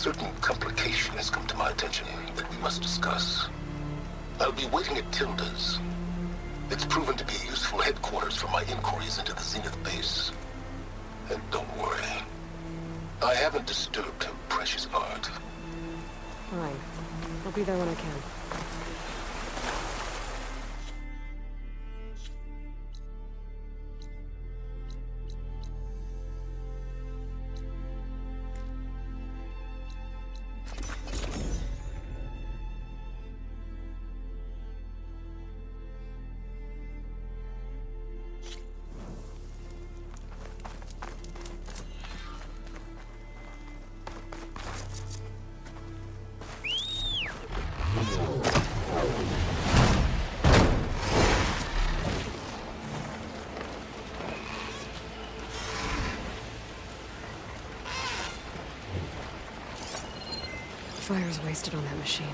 certain complication has come to my attention that we must discuss. I'll be waiting at Tilda's. It's proven to be a useful headquarters for my inquiries into the Zenith base. And don't worry, I haven't disturbed her precious art. Fine. I'll be there when I can. Fire's wasted on that machine.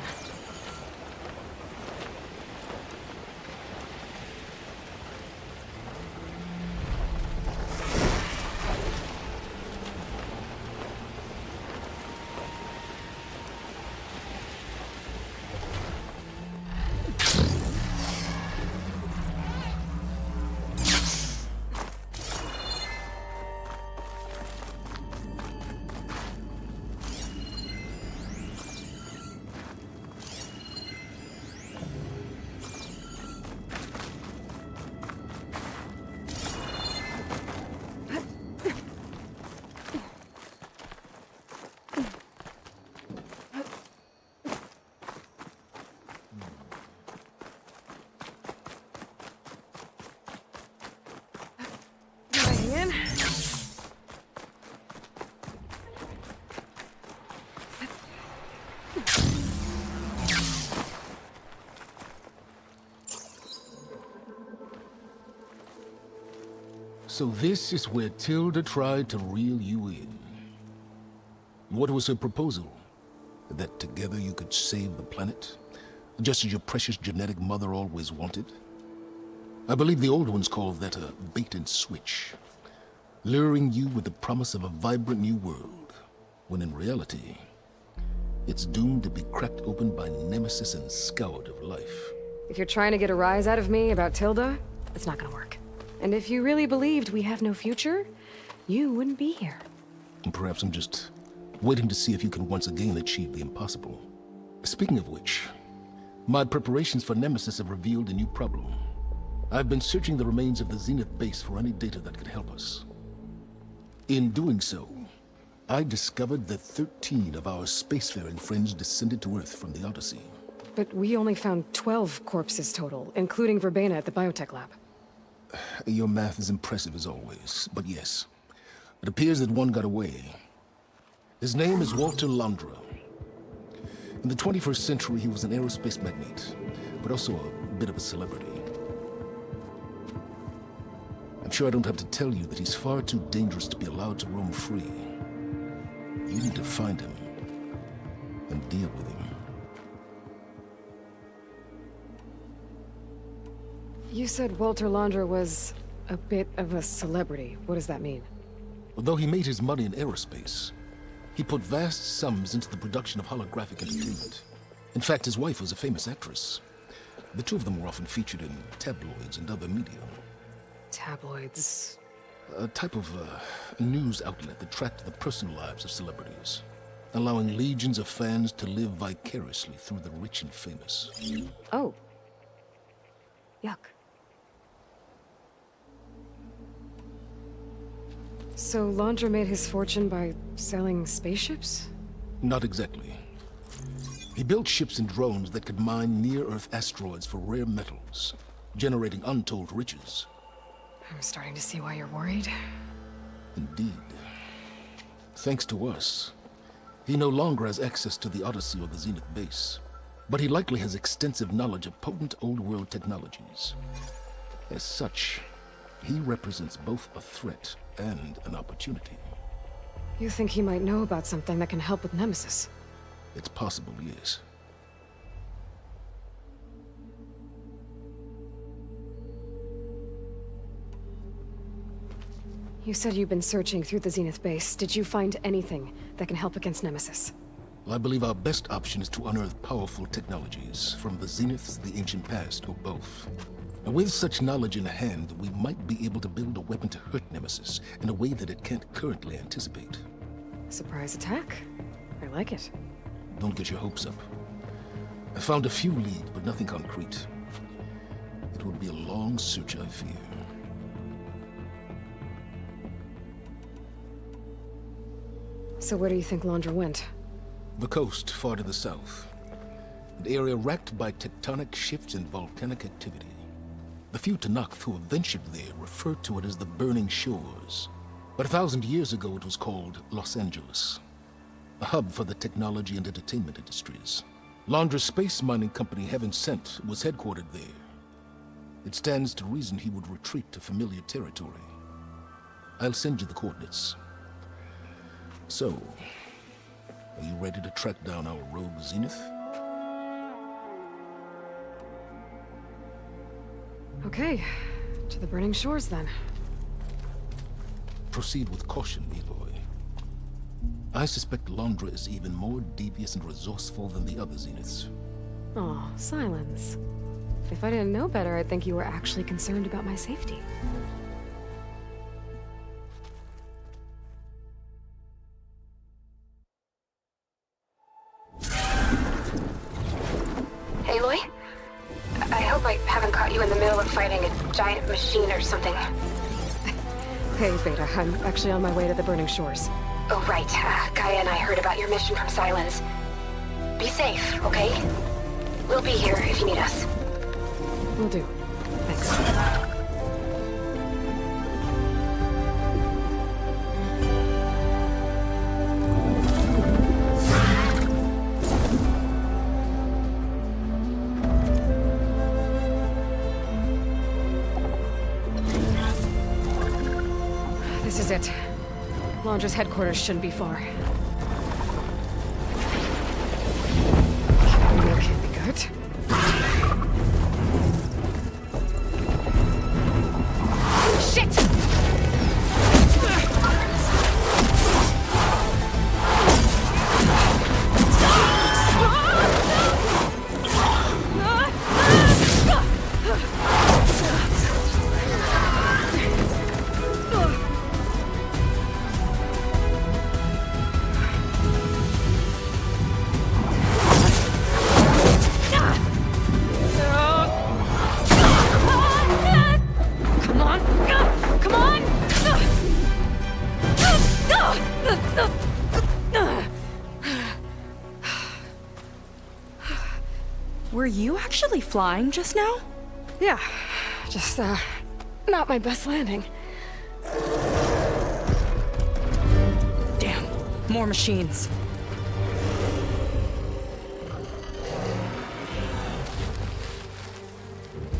So this is where Tilda tried to reel you in. What was her proposal? That together you could save the planet? Just as your precious genetic mother always wanted? I believe the old ones called that a bait and switch. Luring you with the promise of a vibrant new world, when in reality, it's doomed to be cracked open by nemesis and scoured of life. If you're trying to get a rise out of me about Tilda, it's not gonna work. And if you really believed we have no future, you wouldn't be here. And perhaps I'm just waiting to see if you can once again achieve the impossible. Speaking of which, my preparations for Nemesis have revealed a new problem. I've been searching the remains of the Zenith base for any data that could help us. In doing so, I discovered that 13 of our spacefaring friends descended to Earth from the Odyssey. But we only found 12 corpses total, including Verbena at the biotech lab. Your math is impressive as always, but yes, it appears that one got away. His name is Walter Londra. In the 21st century, he was an aerospace magnate, but also a bit of a celebrity. I'm sure I don't have to tell you that he's far too dangerous to be allowed to roam free. You need to find him and deal with him. You said Walter Londra was a bit of a celebrity. What does that mean? Although he made his money in aerospace, he put vast sums into the production of holographic entertainment. In fact, his wife was a famous actress. The two of them were often featured in tabloids and other media. Tabloids? A type of news outlet that tracked the personal lives of celebrities, allowing legions of fans to live vicariously through the rich and famous. Oh. Yuck. So Londra made his fortune by selling spaceships? Not exactly. He built ships and drones that could mine near-Earth asteroids for rare metals, generating untold riches. I'm starting to see why you're worried. Indeed. Thanks to us, he no longer has access to the Odyssey or the Zenith base, but he likely has extensive knowledge of potent old-world technologies. As such, he represents both a threat and an opportunity. You think he might know about something that can help with Nemesis? It's possible, yes. You said you've been searching through the Zenith base. Did you find anything that can help against Nemesis? I believe our best option is to unearth powerful technologies, from the Zeniths, the ancient past, or both. And with such knowledge in hand, we might be able to build a weapon to hurt Nemesis in a way that it can't currently anticipate. Surprise attack. I like it. Don't get your hopes up. I found a few leads, but nothing concrete. It will be a long search, I fear. So where do you think Londra went? The coast, far to the south. An area racked by tectonic shifts and volcanic activity. The few Tenakth who have ventured there refer to it as the Burning Shores. But 1,000 years ago it was called Los Angeles, a hub for the technology and entertainment industries. Londra's space mining company, Heaven Sent, was headquartered there. It stands to reason he would retreat to familiar territory. I'll send you the coordinates. So, are you ready to track down our rogue Zenith? Okay, to the Burning Shores then. Proceed with caution, Aloy. I suspect Londra is even more devious and resourceful than the other Zeniths. Oh, Silence. If I didn't know better, I'd think you were actually concerned about my safety. Aloy? I hope I haven't caught you in the middle of fighting a giant machine or something. Hey, Beta, I'm actually on my way to the Burning Shores. Oh, right. Gaia and I heard about your mission from Silence. Be safe, okay? We'll be here if you need us. Will do. Thanks. This is it. Londra's headquarters shouldn't be far. That can't be good. Shit! Were you actually flying just now? Yeah, just, not my best landing. Damn, more machines.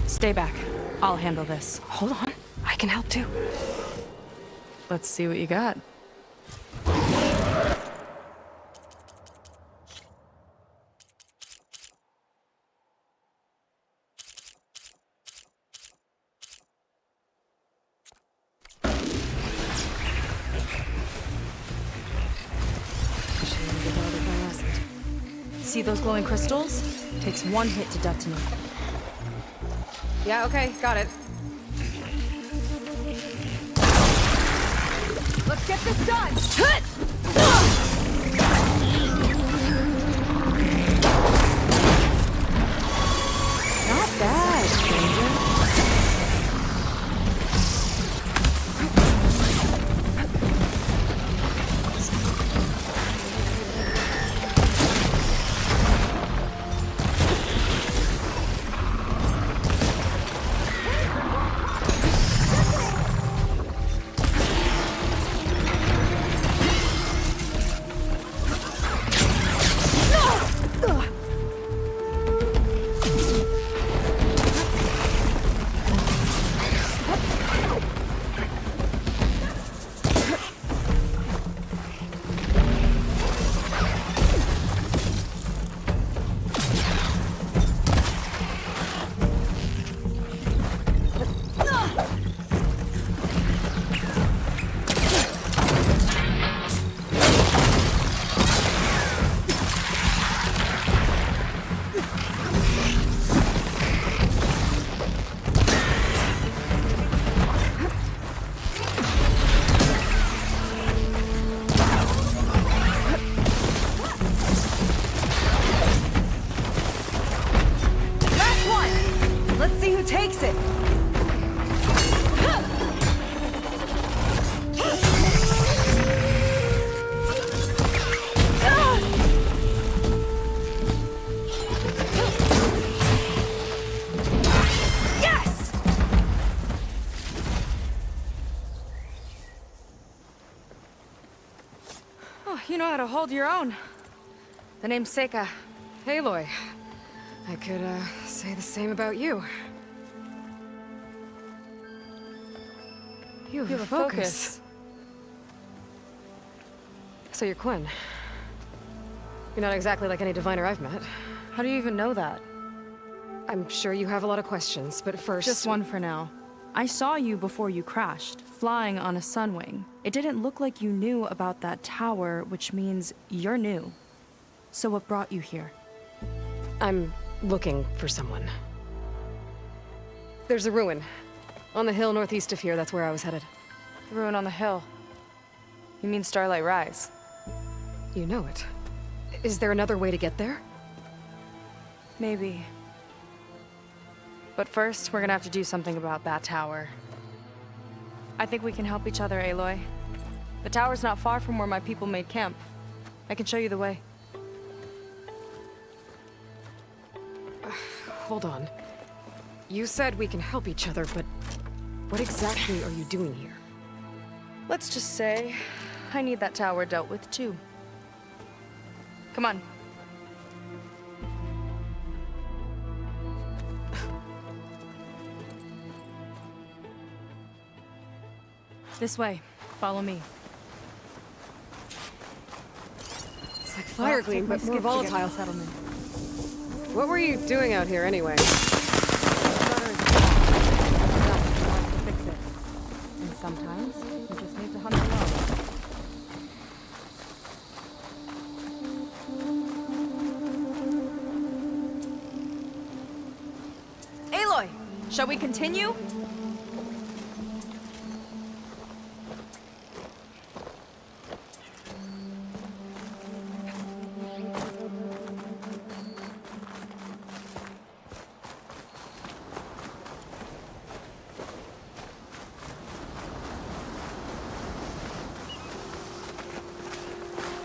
Stay back. I'll handle this. Hold on, I can help too. Let's see what you got. See those glowing crystals? Takes one hit to detonate. Yeah, okay, got it. Let's get this done! Not bad, stranger. you know how to hold your own. The name's Seika. Aloy. I could, say the same about you. You have a focus. So you're Quinn. You're not exactly like any diviner I've met. How do you even know that? I'm sure you have a lot of questions, but first... Just one for now. I saw you before you crashed, flying on a sunwing. It didn't look like you knew about that tower, which means you're new. So what brought you here? I'm looking for someone. There's a ruin. On the hill northeast of here, that's where I was headed. The ruin on the hill. You mean Starlight Rise? You know it. Is there another way to get there? Maybe. But first, we're gonna have to do something about that tower. I think we can help each other, Aloy. The tower's not far from where my people made camp. I can show you the way. Hold on. You said we can help each other, but what exactly are you doing here? Let's just say, I need that tower dealt with too. Come on. This way. Follow me. It's like fire gleam, but more volatile. Settlement. What were you doing out here anyway? Fix it. And sometimes you just need to hunt alone. Aloy, shall we continue?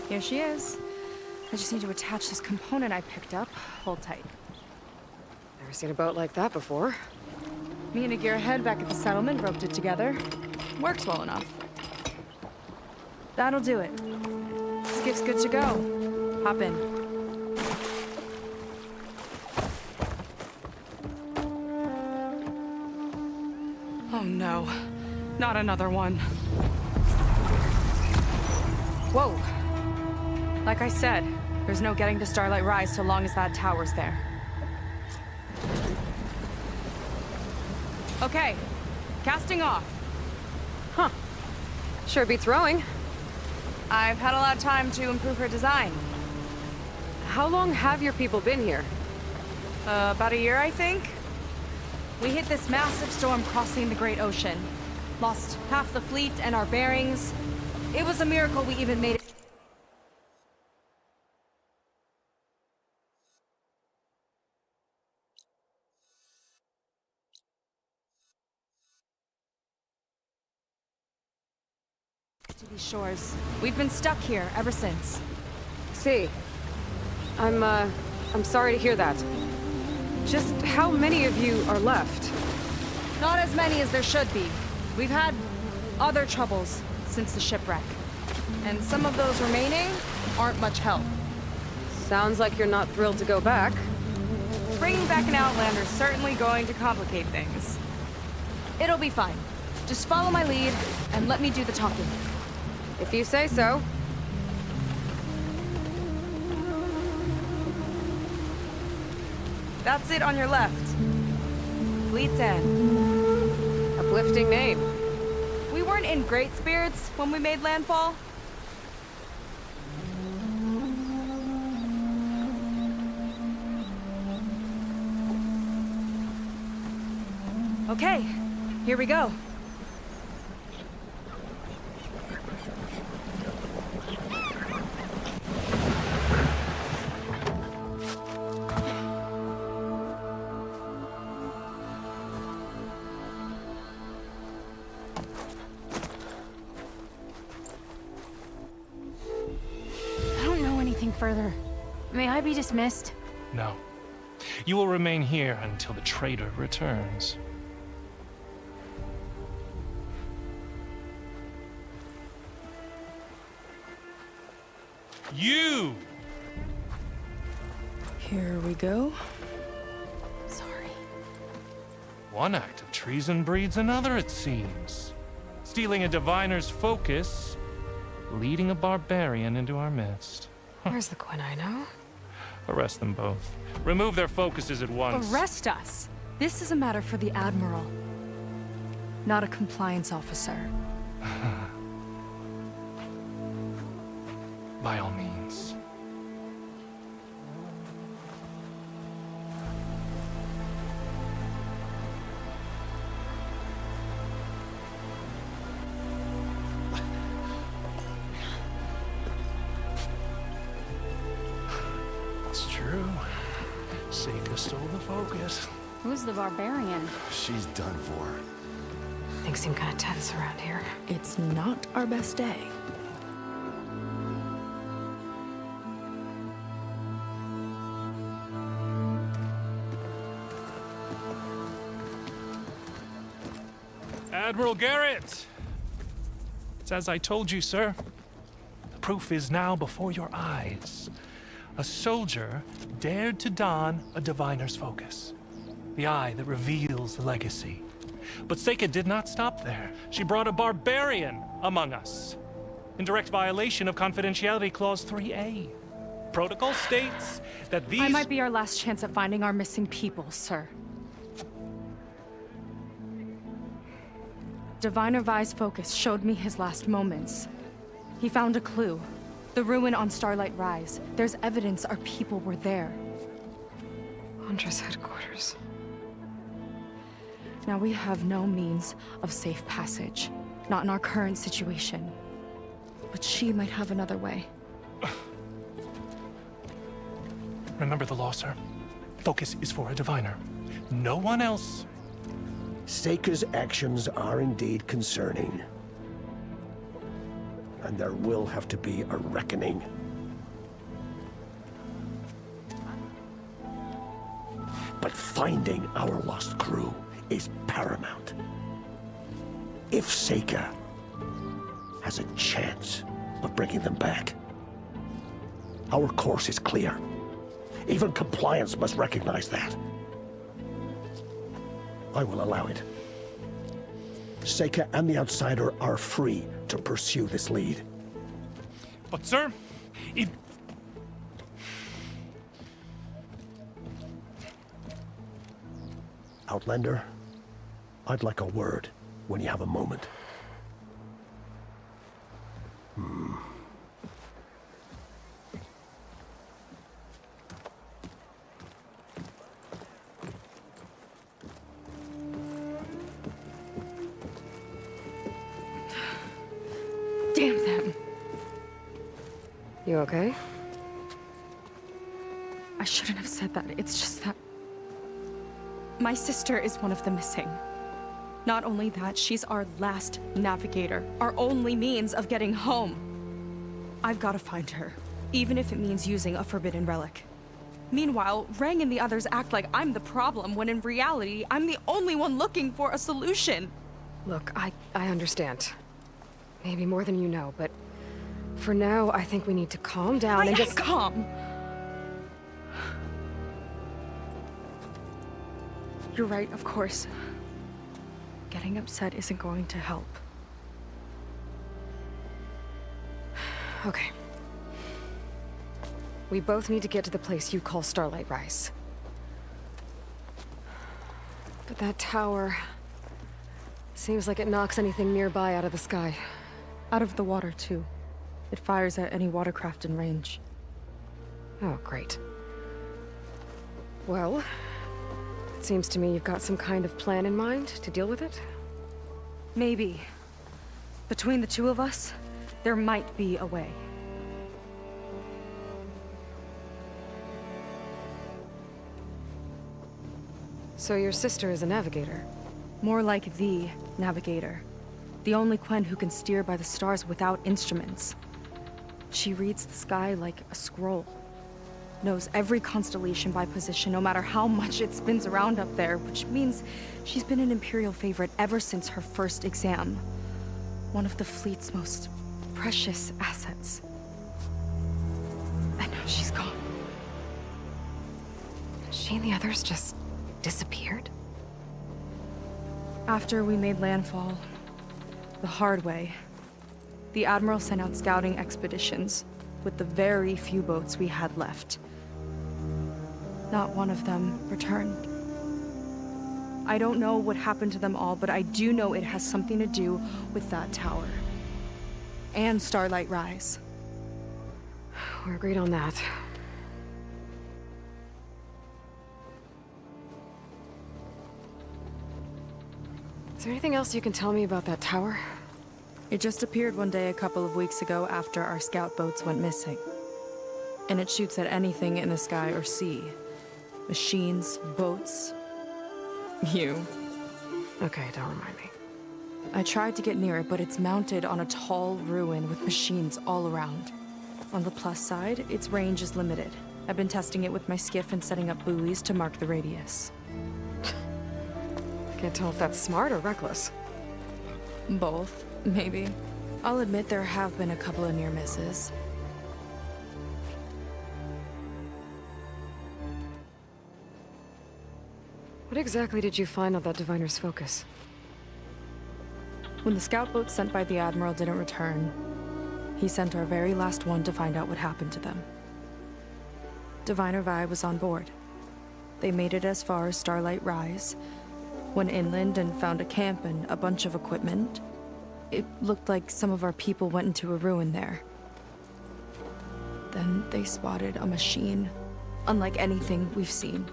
Here she is. I just need to attach this component I picked up. Hold tight. Never seen a boat like that before. Me and a gearhead back at the settlement roped it together. Works well enough. That'll do it. Skiff's good to go. Hop in. Oh no. Not another one. Whoa. Like I said, there's no getting to Starlight Rise so long as that tower's there. Okay, casting off. Huh. Sure beats rowing. I've had a lot of time to improve her design. How long have your people been here? About a year, I think. We hit this massive storm crossing the Great Ocean. Lost half the fleet and our bearings. It was a miracle we even made it. To these shores. We've been stuck here ever since. See. I'm sorry to hear that. Just how many of you are left? Not as many as there should be. We've had other troubles since the shipwreck. And some of those remaining aren't much help. Sounds like you're not thrilled to go back. Bringing back an Outlander's certainly going to complicate things. It'll be fine. Just follow my lead and let me do the talking. If you say so. That's it on your left. Fleet's End. Uplifting name. We weren't in great spirits when we made landfall. Okay, here we go. Further. May I be dismissed? No. You will remain here until the trader returns. You! Here we go. Sorry. One act of treason breeds another, it seems. Stealing a diviner's focus, leading a barbarian into our midst. Where's the quinino? Arrest them both. Remove their focuses at once. Arrest us! This is a matter for the Admiral, not a compliance officer. By all means. It's true. Seika stole the focus. Who's the barbarian? She's done for. Things seem kind of tense around here. It's not our best day. Admiral Garrett! It's as I told you, sir. The proof is now before your eyes. A soldier dared to don a diviner's focus. The eye that reveals the legacy. But Seika did not stop there. She brought a barbarian among us. In direct violation of Confidentiality Clause 3A. Protocol states that these... I might be our last chance at finding our missing people, sir. Diviner Vi's focus showed me his last moments. He found a clue. The ruin on Starlight Rise. There's evidence our people were there. Huntress headquarters. Now we have no means of safe passage. Not in our current situation. But she might have another way. Remember the law, sir. Focus is for a diviner. No one else. Seika's actions are indeed concerning. And there will have to be a reckoning. But finding our lost crew is paramount. If Seika has a chance of bringing them back, our course is clear. Even compliance must recognize that. I will allow it. Seika and the Outsider are free to pursue this lead. But, sir, if... Outlander, I'd like a word when you have a moment. Damn them. You okay? I shouldn't have said that. It's just that... my sister is one of the missing. Not only that, she's our last navigator. Our only means of getting home. I've got to find her. Even if it means using a forbidden relic. Meanwhile, Rang and the others act like I'm the problem, when in reality, I'm the only one looking for a solution. Look, I understand. Maybe more than you know, but for now, I think we need to calm down and I am just... calm. You're right, of course. Getting upset isn't going to help. Okay. We both need to get to the place you call Starlight Rise. But that tower... seems like it knocks anything nearby out of the sky. Out of the water, too. It fires at any watercraft in range. Oh, great. Well, it seems to me you've got some kind of plan in mind to deal with it. Maybe. Between the two of us, there might be a way. So your sister is a navigator? More like the navigator. The only Quen who can steer by the stars without instruments. She reads the sky like a scroll. Knows every constellation by position, no matter how much it spins around up there, which means she's been an Imperial favorite ever since her first exam. One of the fleet's most precious assets. And now she's gone. She and the others just disappeared? After we made landfall, the hard way, the Admiral sent out scouting expeditions with the very few boats we had left. Not one of them returned. I don't know what happened to them all, but I do know it has something to do with that tower. And Starlight Rise. We're agreed on that. Is there anything else you can tell me about that tower? It just appeared one day a couple of weeks ago after our scout boats went missing. And it shoots at anything in the sky or sea. Machines, boats. You. Okay, don't remind me. I tried to get near it, but it's mounted on a tall ruin with machines all around. On the plus side, its range is limited. I've been testing it with my skiff and setting up buoys to mark the radius. Can't tell if that's smart or reckless. Both, maybe. I'll admit there have been a couple of near misses. What exactly did you find on that diviner's focus? When the scout boat sent by the Admiral didn't return, he sent our very last one to find out what happened to them. Diviner Vi was on board. They made it as far as Starlight Rise, went inland and found a camp and a bunch of equipment. It looked like some of our people went into a ruin there. Then they spotted a machine, unlike anything we've seen.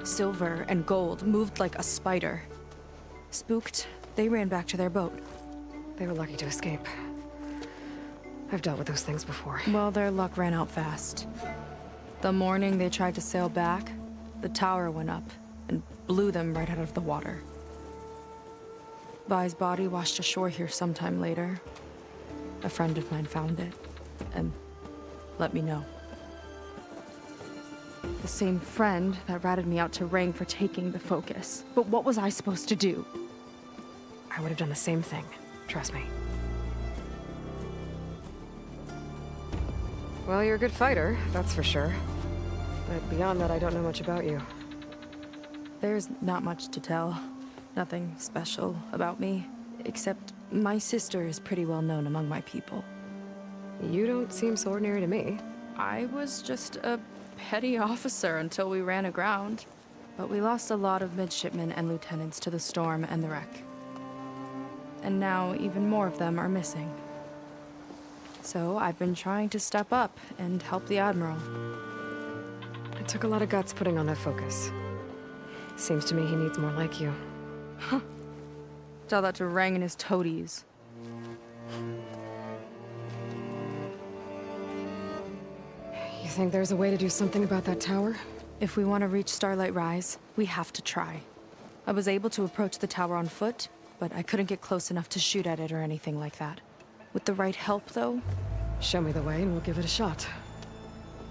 Silver and gold, moved like a spider. Spooked, they ran back to their boat. They were lucky to escape. I've dealt with those things before. Well, their luck ran out fast. The morning they tried to sail back, the tower went up and blew them right out of the water. Vi's body washed ashore here sometime later. A friend of mine found it and let me know. The same friend that ratted me out to Rang for taking the focus. But what was I supposed to do? I would have done the same thing. Trust me. Well, you're a good fighter, that's for sure. But beyond that, I don't know much about you. There's not much to tell. Nothing special about me. Except my sister is pretty well known among my people. You don't seem so ordinary to me. I was just a petty officer until we ran aground. But we lost a lot of midshipmen and lieutenants to the storm and the wreck. And now even more of them are missing. So I've been trying to step up and help the Admiral. It took a lot of guts putting on that focus. Seems to me he needs more like you. Tell that to Rang and his toadies. You think there's a way to do something about that tower? If we want to reach Starlight Rise, we have to try. I was able to approach the tower on foot, but I couldn't get close enough to shoot at it or anything like that. With the right help, though, Show me the way and we'll give it a shot.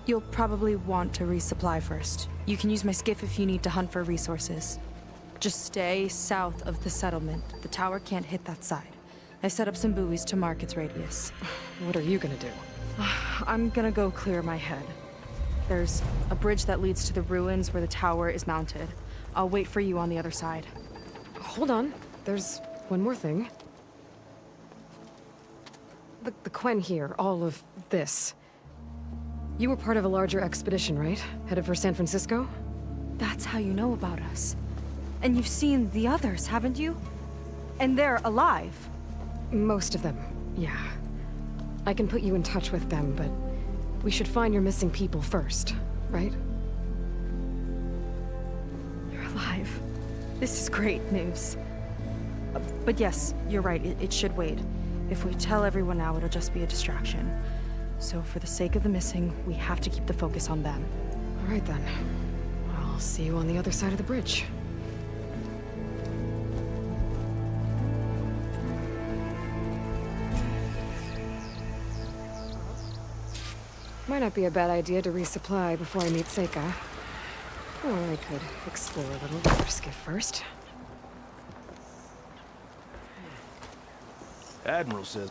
you'll probably want to resupply first. You can use my skiff if you need to hunt for resources. Just stay south of the settlement. The tower can't hit that side. I set up some buoys to mark its radius. What are you gonna do? I'm gonna go clear my head. There's a bridge that leads to the ruins where the tower is mounted. I'll wait for you on the other side. Hold on. There's one more thing. The Quen here, all of this. You were part of a larger expedition, right? Headed for San Francisco? That's how you know about us. And you've seen the others, haven't you? And they're alive. Most of them, yeah. I can put you in touch with them, but we should find your missing people first, right? They're alive. This is great news. But yes, you're right, it should wait. If we tell everyone now, it'll just be a distraction. So for the sake of the missing, we have to keep the focus on them. All right then. I'll see you on the other side of the bridge. Might not be a bad idea to resupply before I meet Seika. Or I could explore a little with your skiff first. Admiral says...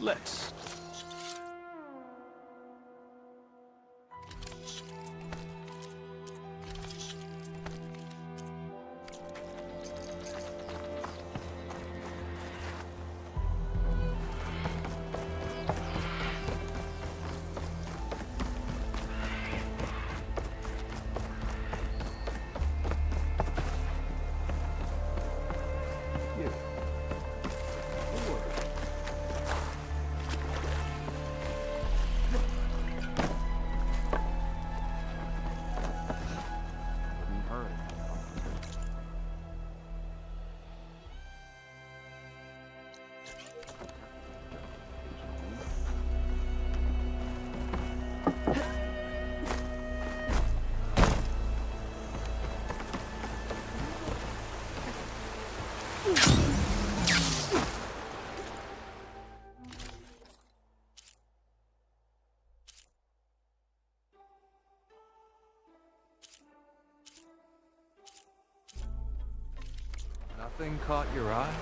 Let's. Nothing caught your eye?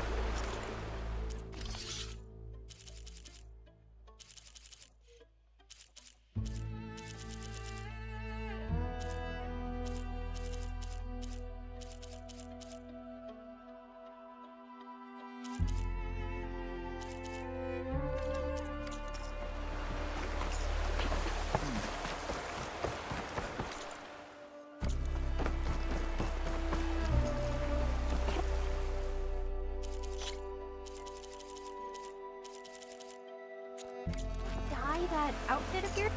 Dye that outfit of yours?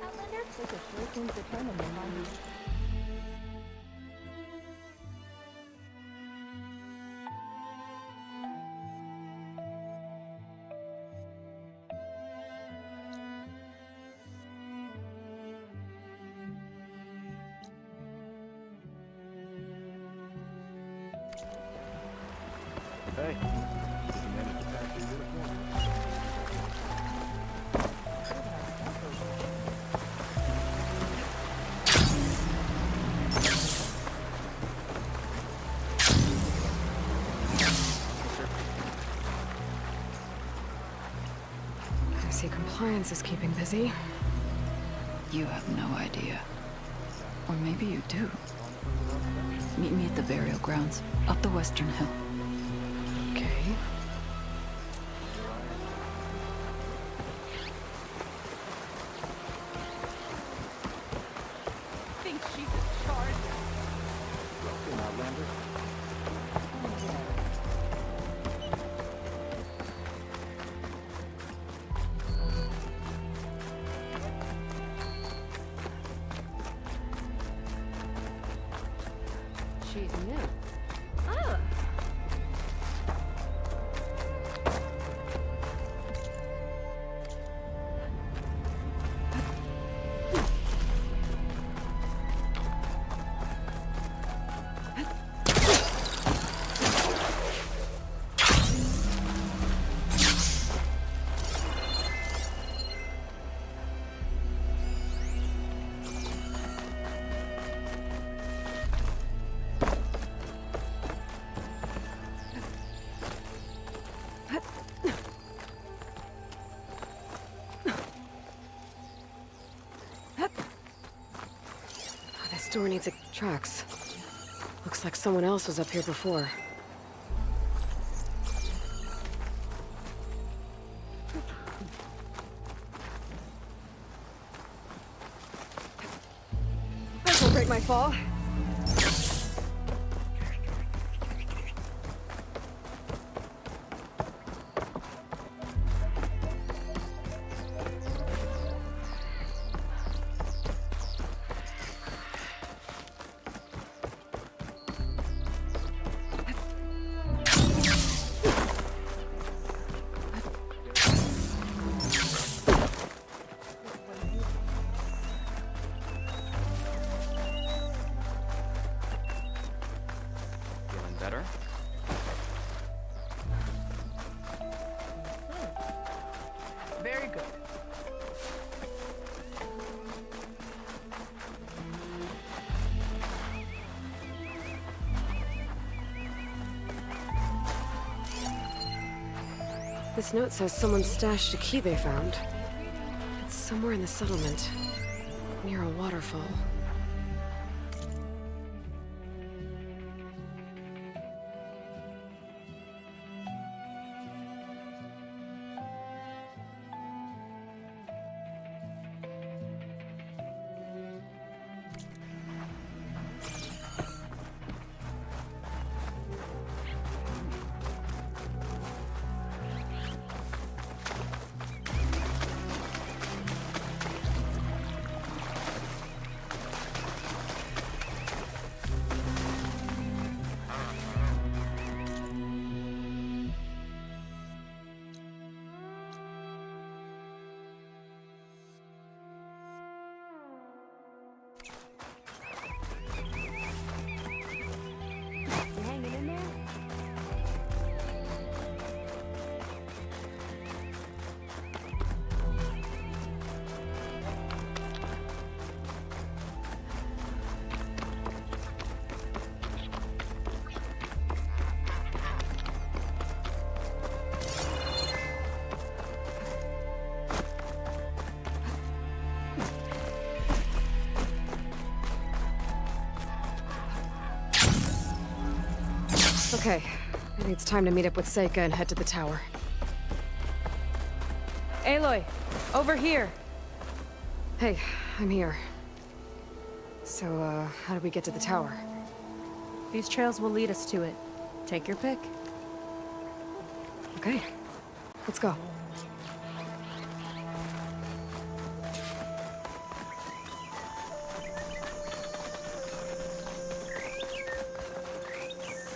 Outlander? Such a sure thing to turn in mind. Hey, did you manage to pack your uniform? I see compliance is keeping busy. You have no idea. Or maybe you do. Meet me at the burial grounds, up the western hill. Okay. Think she's in charge. Welcome, Outlander. She's new. Oh, This door needs tracks. Looks like someone else was up here before. This will break my fall. This note says someone stashed a key they found. It's somewhere in the settlement, near a waterfall. Okay, maybe it's time to meet up with Seika and head to the tower. Aloy, over here. Hey, I'm here. So, how do we get to the tower? These trails will lead us to it. Take your pick. Okay, let's go.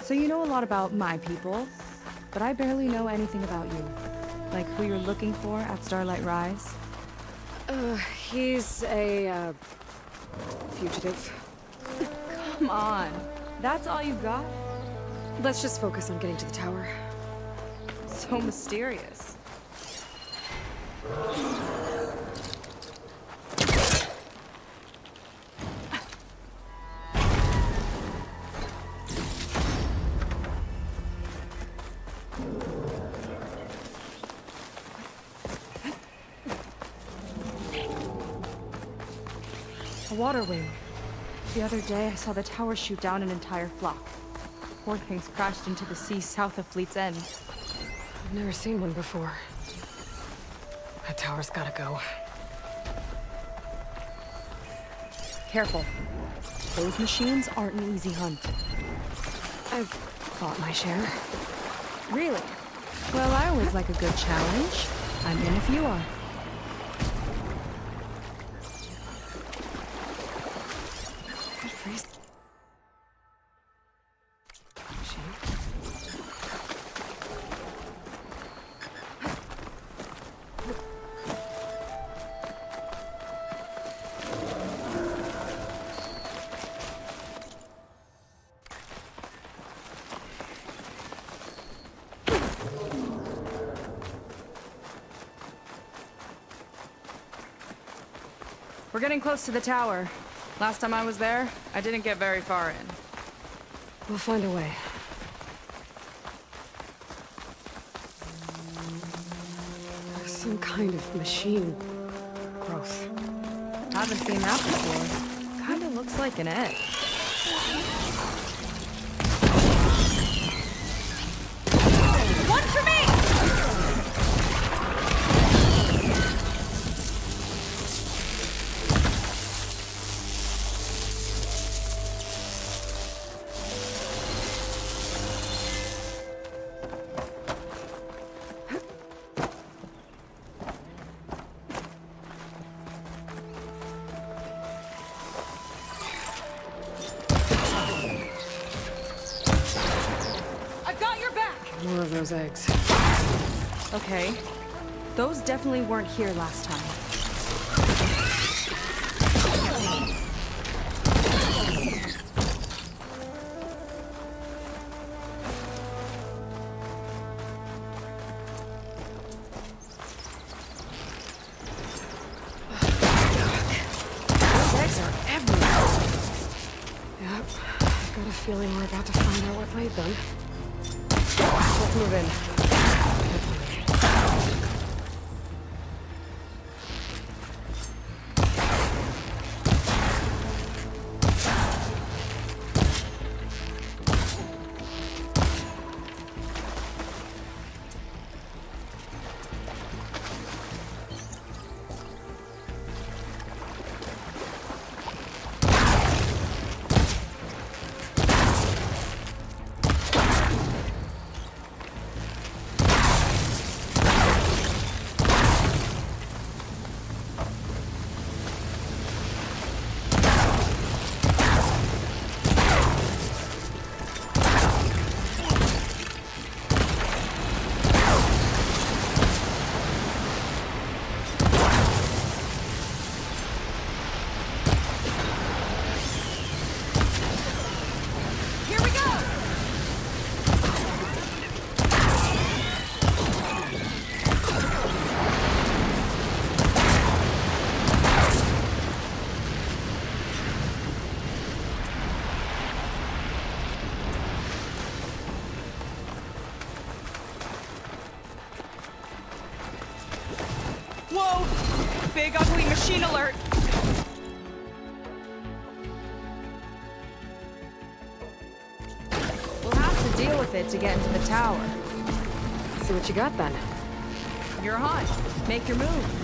So you know a lot about my people, but I barely know anything about you. Like who you're looking for at Starlight Rise. He's a, fugitive. Come on. That's all you got? Let's just focus on getting to the tower. So mysterious. A water wing. The other day, I saw the tower shoot down an entire flock. Poor things crashed into the sea south of Fleet's End. I've never seen one before. That tower's gotta go. Careful. Those machines aren't an easy hunt. I've fought my share. Really? Well, I always like a good challenge. I'm in if you are. We're getting close to the tower. Last time I was there, I didn't get very far in. We'll find a way. Some kind of machine growth. Haven't seen that before. Kinda looks like an egg. One for me! More of those eggs. Okay. Those definitely weren't here last time. Those eggs are everywhere. Yep. I've got a feeling we're about to find out what laid them. Let's move in. Machine alert! We'll have to deal with it to get into the tower. See what you got then. You're on. Make your move.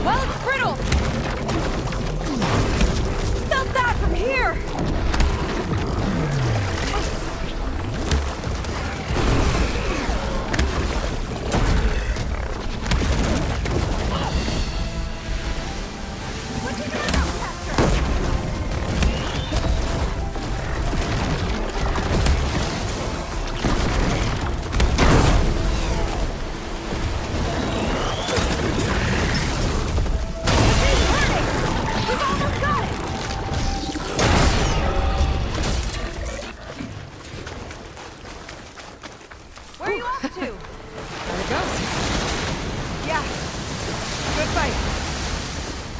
Well, it's brittle! Felt that from here! Where are you off to? There it goes. Yeah. Good fight.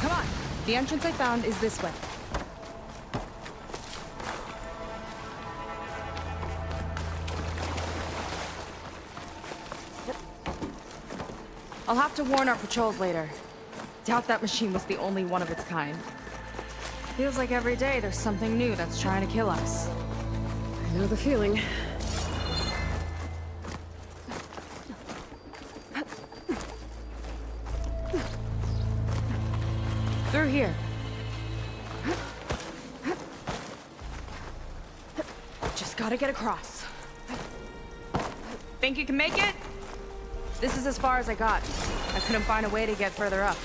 Come on. The entrance I found is this way. I'll have to warn our patrols later. Doubt that machine was the only one of its kind. Feels like every day there's something new that's trying to kill us. I know the feeling. Through here. Just gotta get across. Think you can make it? This is as far as I got. I couldn't find a way to get further up.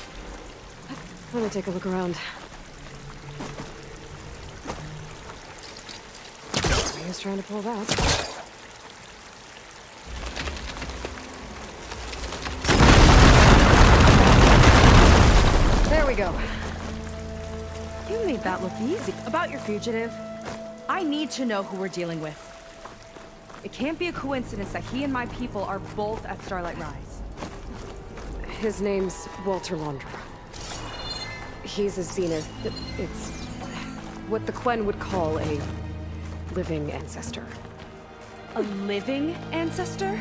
Let me take a look around. I was trying to pull that. There we go. You made that look easy. About your fugitive, I need to know who we're dealing with. It can't be a coincidence that he and my people are both at Starlight Rise. His name's Walter Laundra. He's a Zenith. It's what the Quen would call a living ancestor. A living ancestor?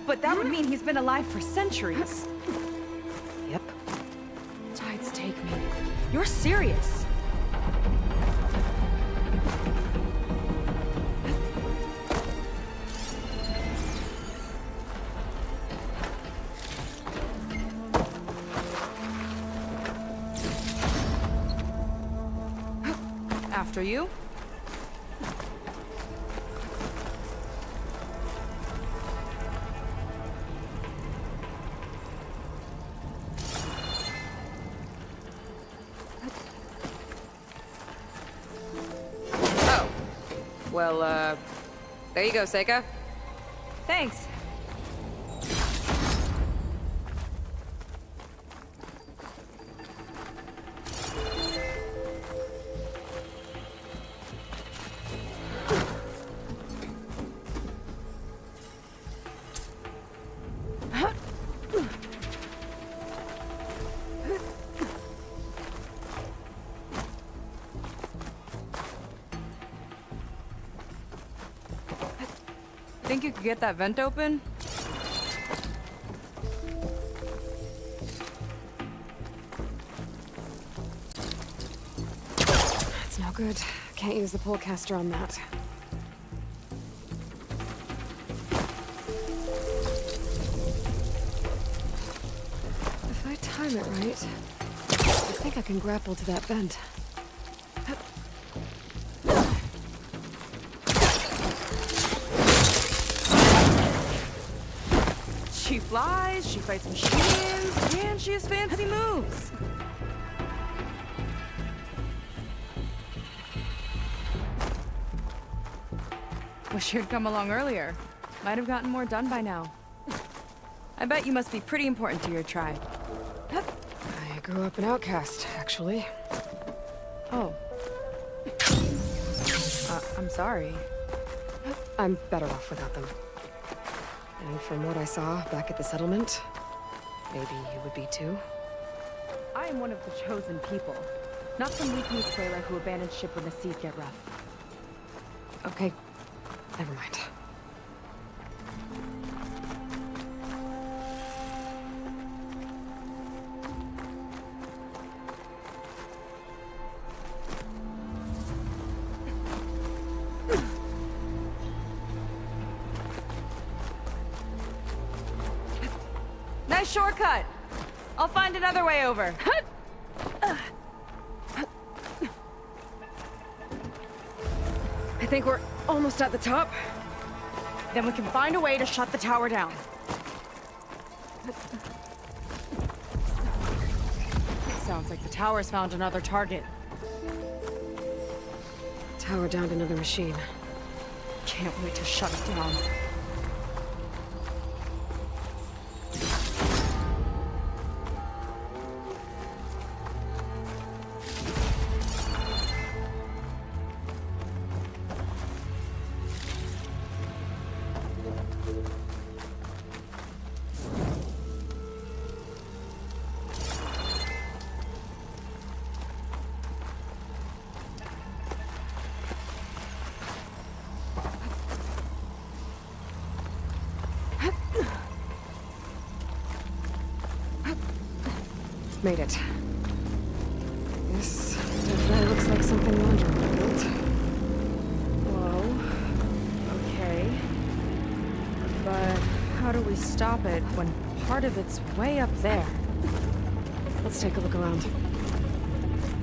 But that would mean he's been alive for centuries. Yep. Tides take me. You're serious. After you. Oh. Well, there you go, Seika. Thanks. Think you could get that vent open? That's no good. Can't use the polecaster on that. If I time it right, I think I can grapple to that vent. She flies, she fights machines, and she has fancy moves. Wish you'd come along earlier. Might have gotten more done by now. I bet you must be pretty important to your tribe. I grew up an outcast, actually. Oh. I'm sorry. I'm better off without them. And from what I saw back at the settlement, maybe you would be too. I am one of the chosen people. Not some weak-kneed sailor who abandoned ship when the seas get rough. Okay, never mind. Nice shortcut! I'll find another way over. I think we're almost at the top. Then we can find a way to shut the tower down. Sounds like the tower's found another target. Tower downed another machine. Can't wait to shut it down. Made it. This definitely looks like something Laundry built. Whoa. Okay. But how do we stop it when part of it's way up there? Let's take a look around.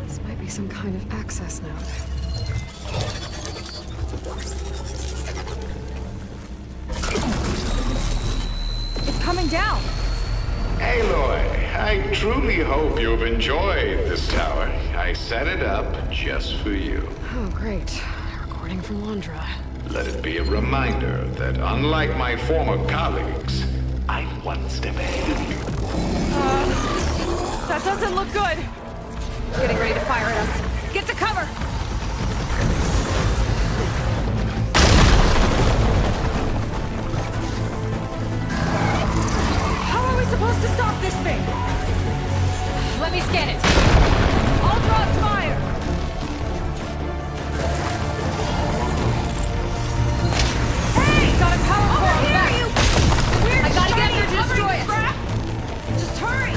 This might be some kind of access node. It's coming down! Aloy, I truly hope you've enjoyed this tower. I set it up just for you. Oh, great. Recording from Londra. Let it be a reminder that unlike my former colleagues, I'm one step ahead of you. That doesn't look good! Getting ready to fire at us. Get to cover! How are we supposed to stop this thing? Let me scan it. I'll draw fire! Hey! Got a power core on the back! I gotta get there to destroy it! Just hurry!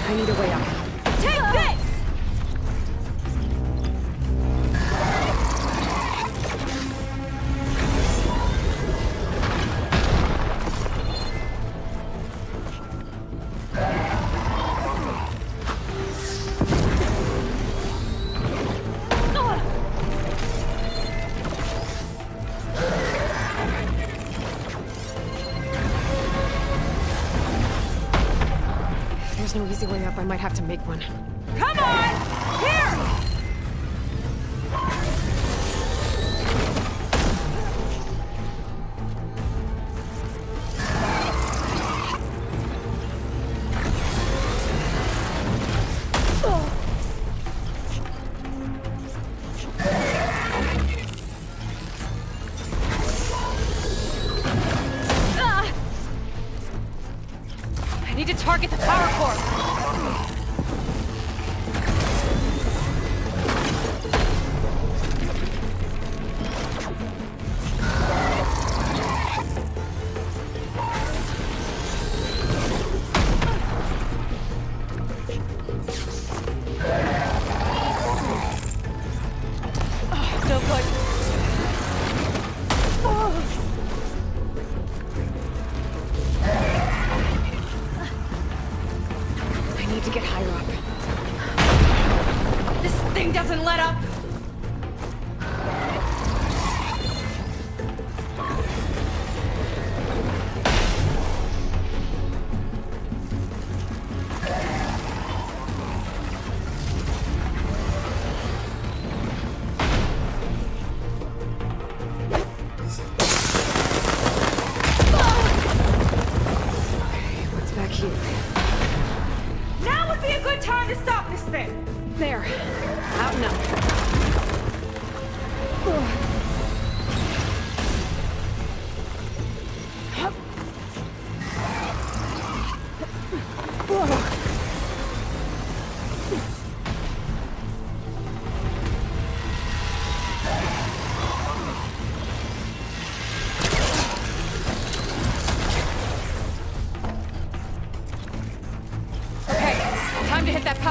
I need a way up. Take this! There's no easy way up. I might have to make one. Come on! Here! I need to target the power core.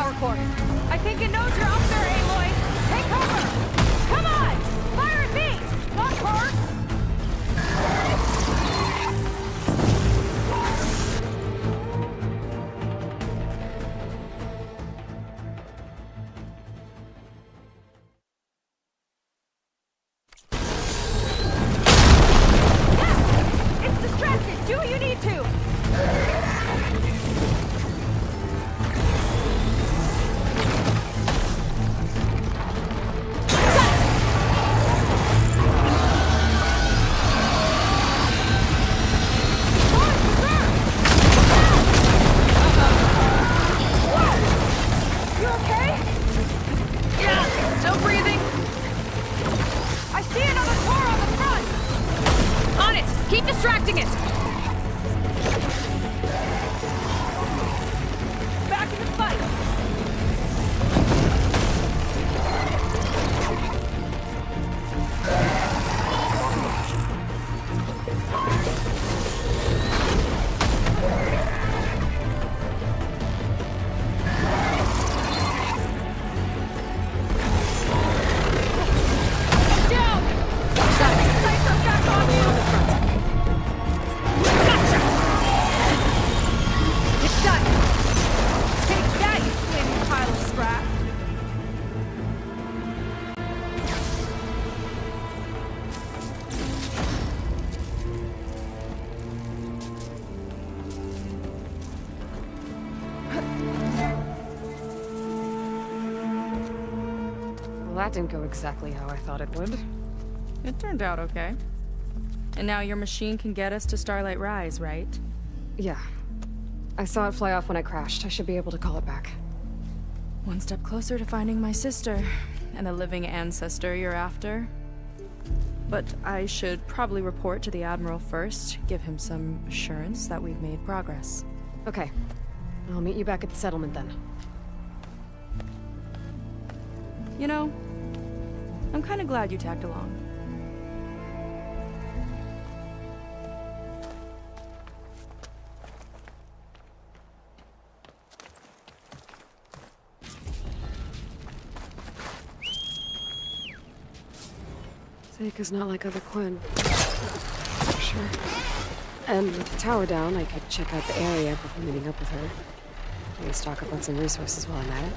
power core. I think it knows you're up there, Aloy. Take cover! Come on! Fire at me! Not her! It's distracted! Do what you need to! You okay? Yeah, still breathing. I see another car on the front! On it! Keep distracting it! Back in the fight! Down! Sights are back on you! Gotcha! It's done! Take that, you flaming pile of scrap! Well, that didn't go exactly how I thought it would. It turned out okay. And now your machine can get us to Starlight Rise, right? Yeah. I saw it fly off when I crashed. I should be able to call it back. One step closer to finding my sister, and the living ancestor you're after. But I should probably report to the Admiral first, give him some assurance that we've made progress. Okay. I'll meet you back at the settlement then. You know, I'm kind of glad you tagged along. Seika's not like other Quinn. For sure. And with the tower down, I could check out the area before meeting up with her. Maybe stock up on some resources while I'm at it.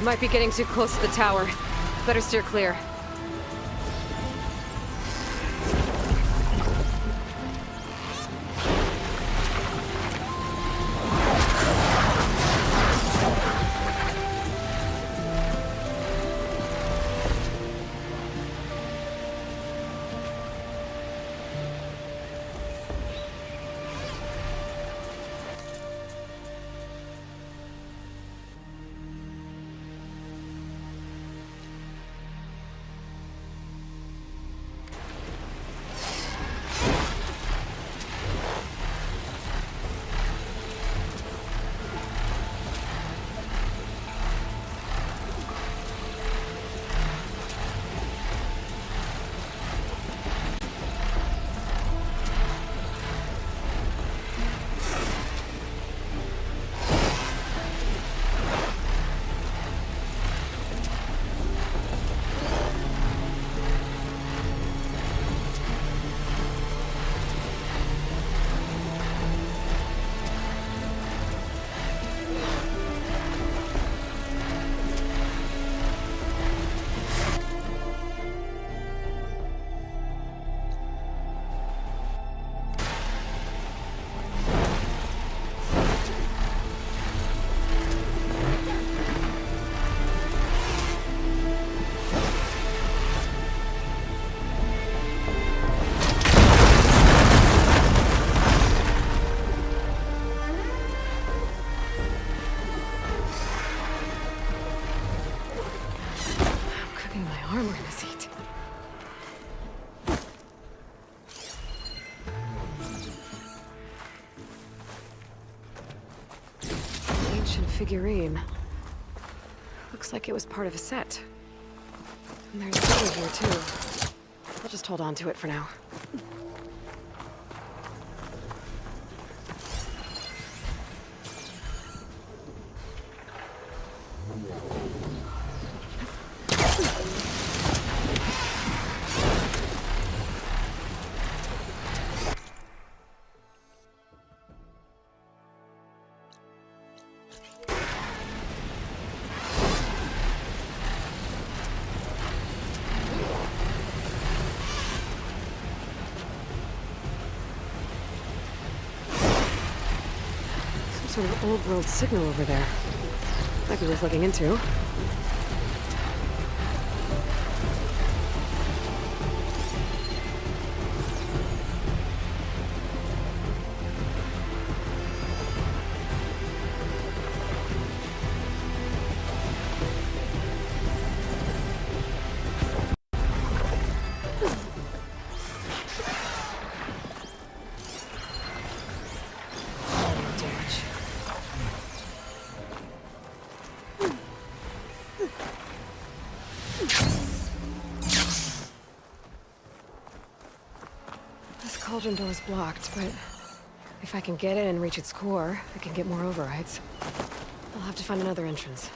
Might be getting too close to the tower. Better steer clear. Armor in the seat. Ancient figurine. Looks like it was part of a set. And there's Billy here too. I'll just hold on to it for now. Sort of old world signal over there. Might be worth looking into. Cauldron door is blocked, but if I can get in and reach its core, I can get more overrides. I'll have to find another entrance.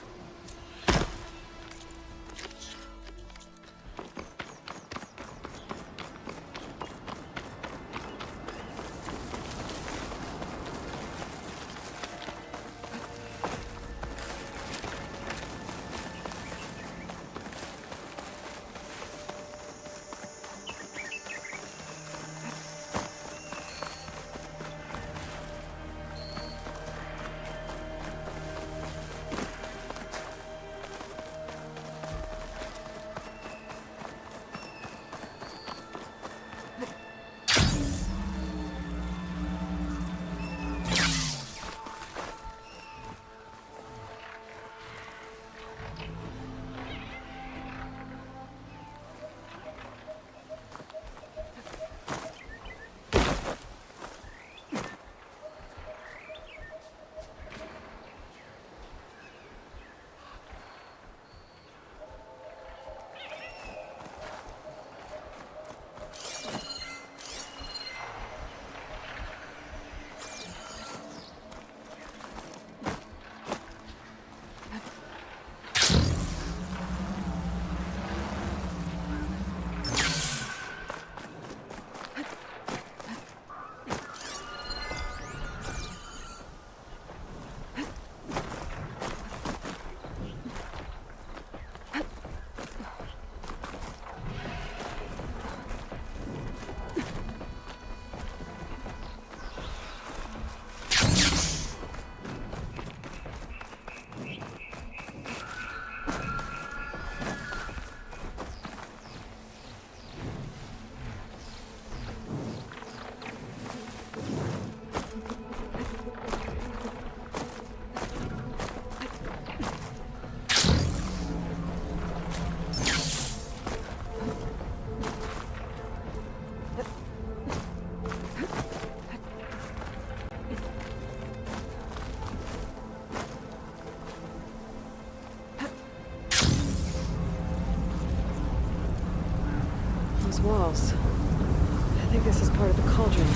walls. I think this is part of the cauldron.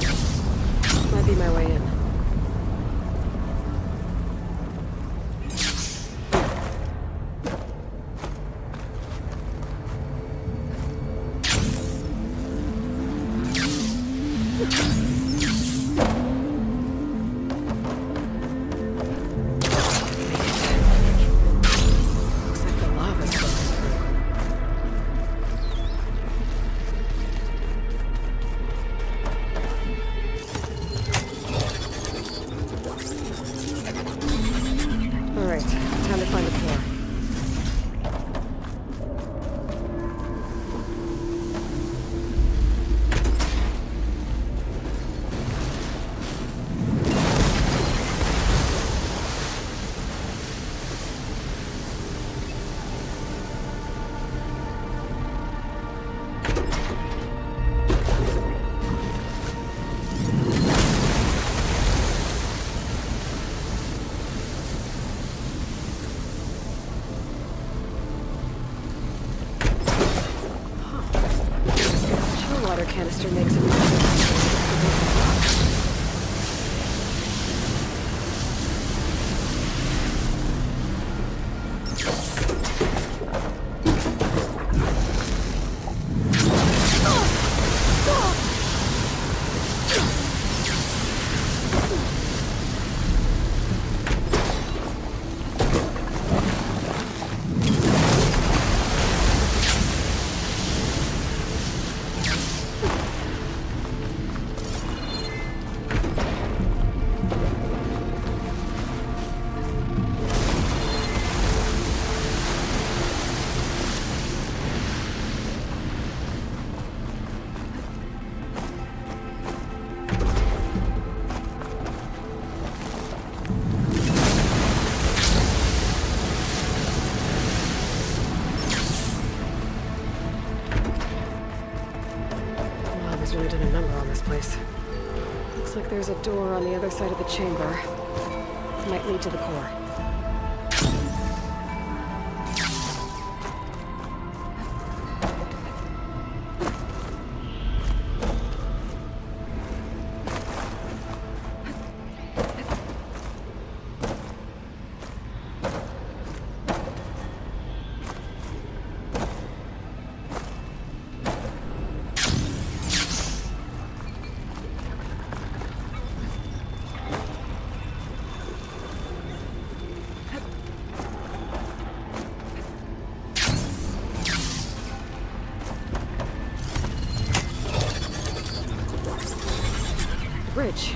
Might be my way in. Looks like the lava's flowing through. All right, time to find the core. Water canister makes it. Lava's really done a number on this place. Looks like there's a door on the other side of the chamber. Might lead to the core. Bridge.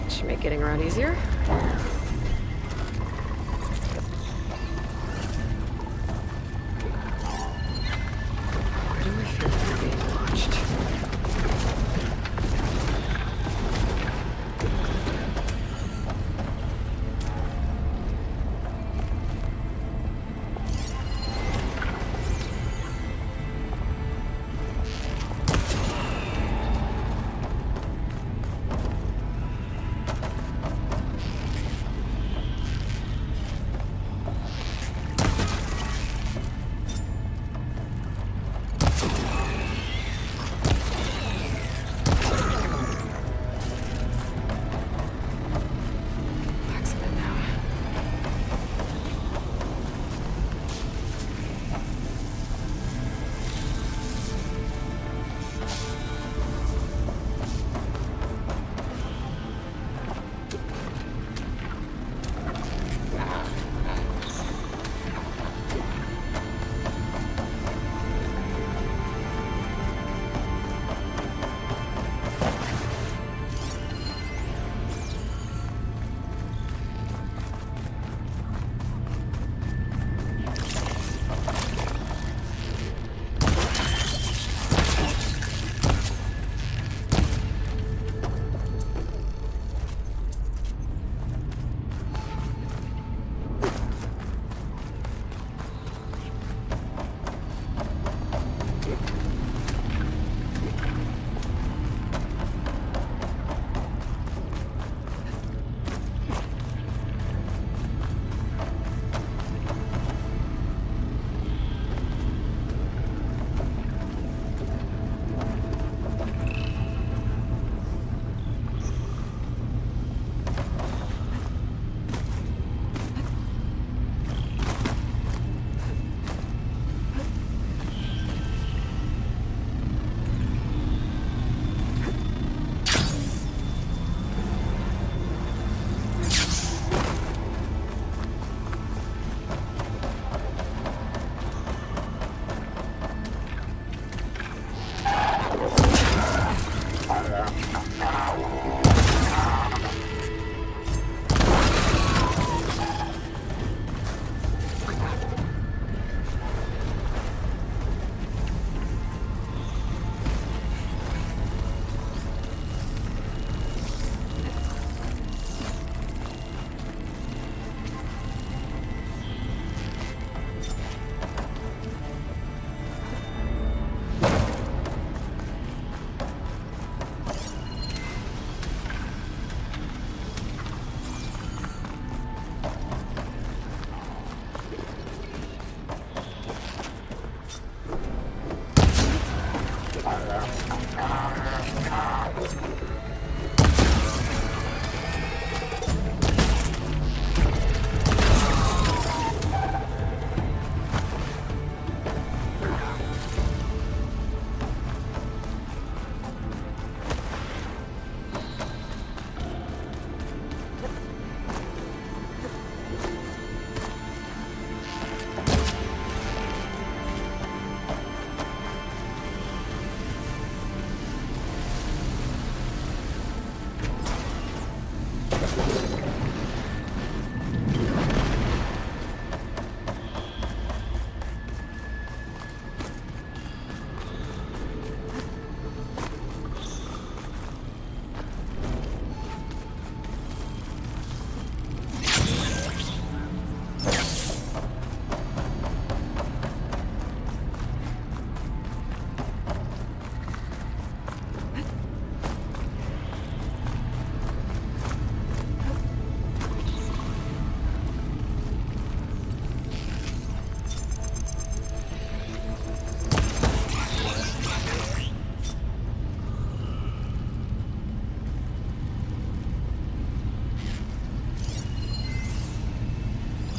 Should make getting around easier. Where do I feel like we're being watched?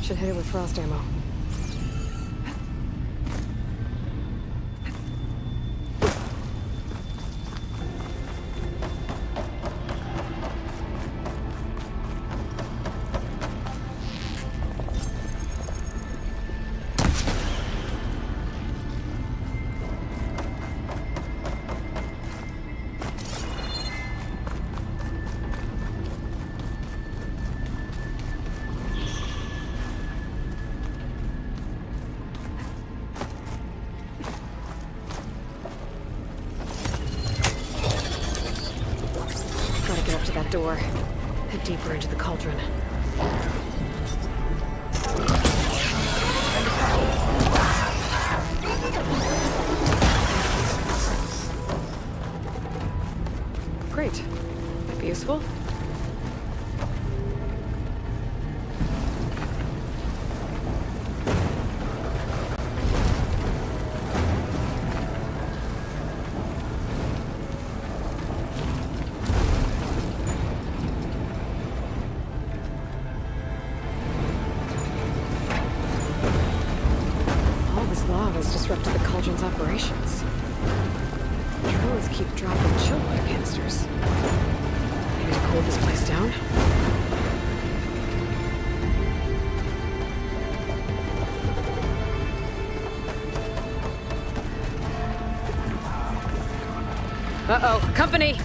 Should hit it with frost ammo. Gotta get up to that door. Head deeper into the cauldron. Great. Might be useful. All this lava has disrupted the cauldron's operations. Controllers keep dropping chill water canisters. Maybe to cool this place down? Uh-oh, company!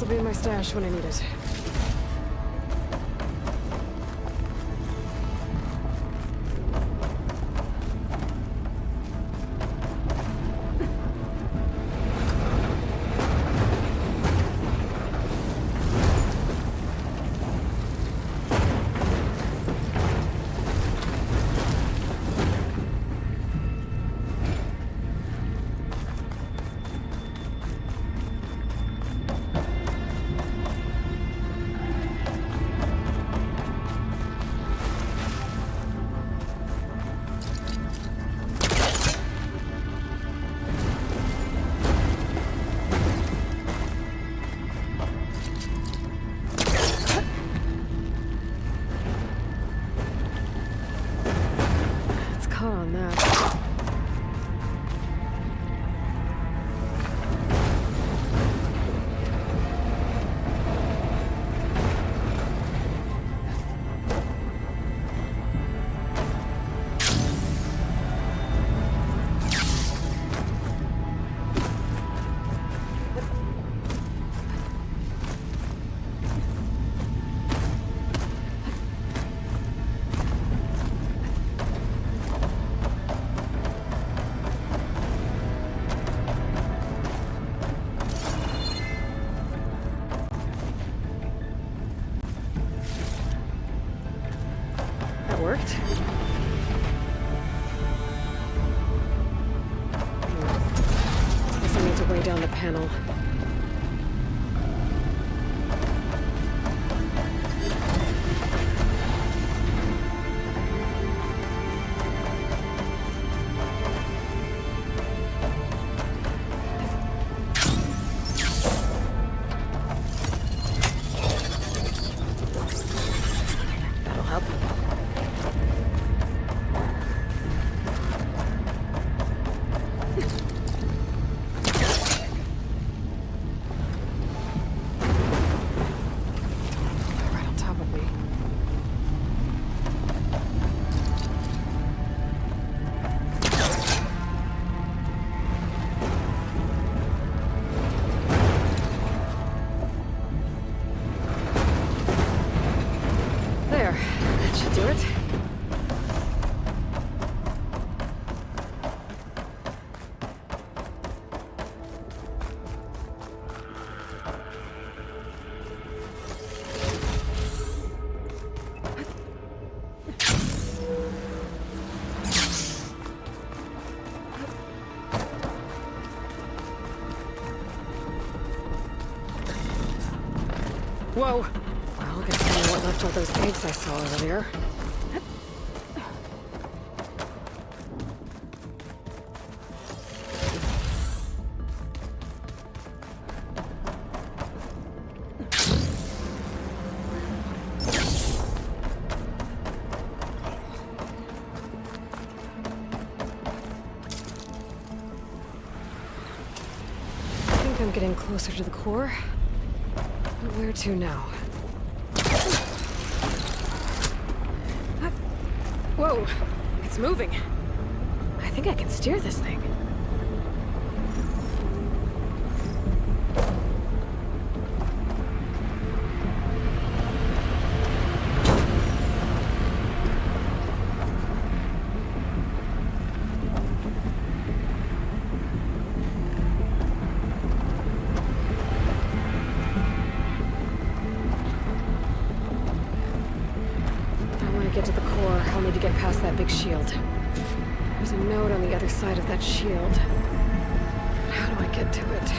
This'll be in my stash when I need it. On that. Worked. Guess I need to weigh down the panel. That'll help. Whoa! Well, guess I know what left all those eggs I saw earlier. I think I'm getting closer to the core. But where to now? Whoa! It's moving. I think I can steer this thing. Get to the core, I'll need to get past that big shield. There's a node on the other side of that shield. But how do I get to it?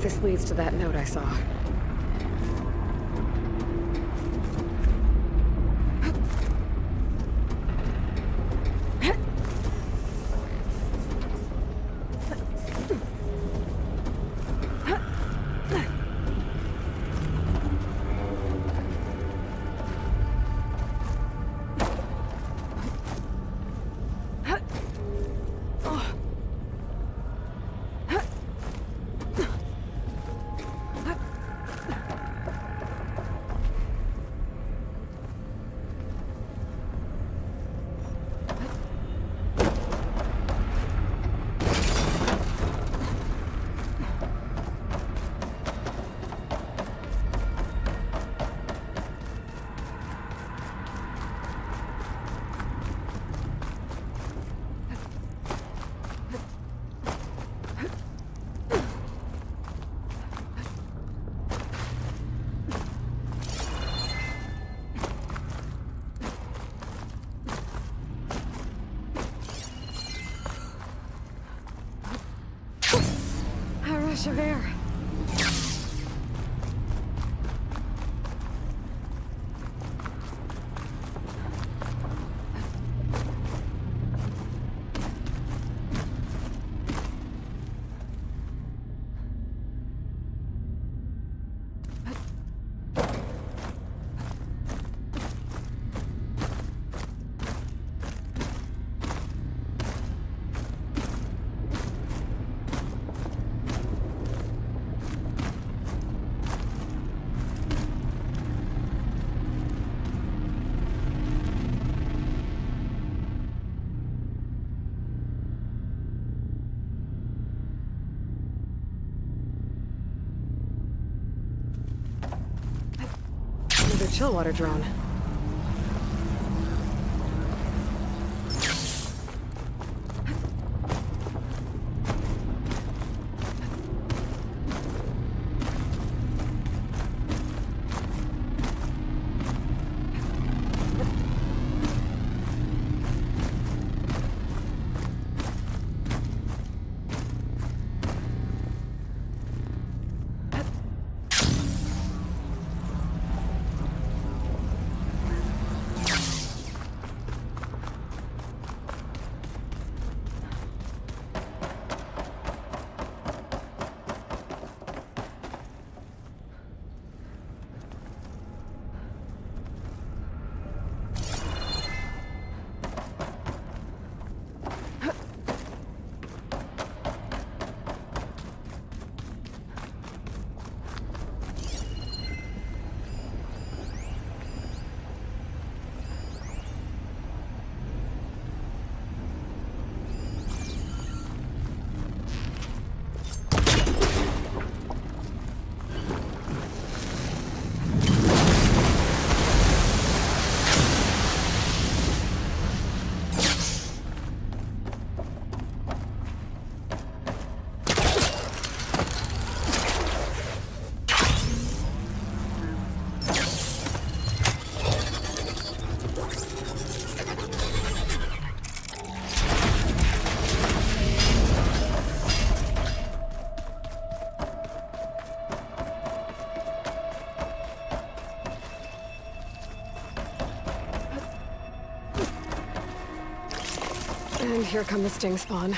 this leads to that note I saw. Rush of air. Another chill water drone. And here come the sting spawn.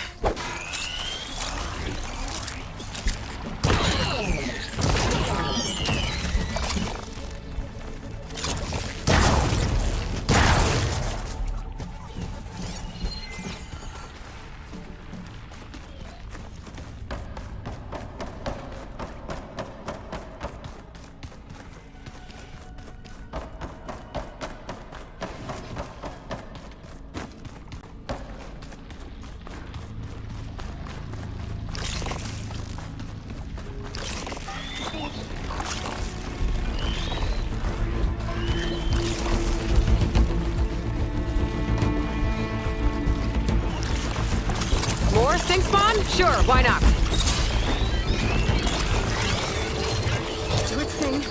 More sting spawn? Sure, why not? Do its thing.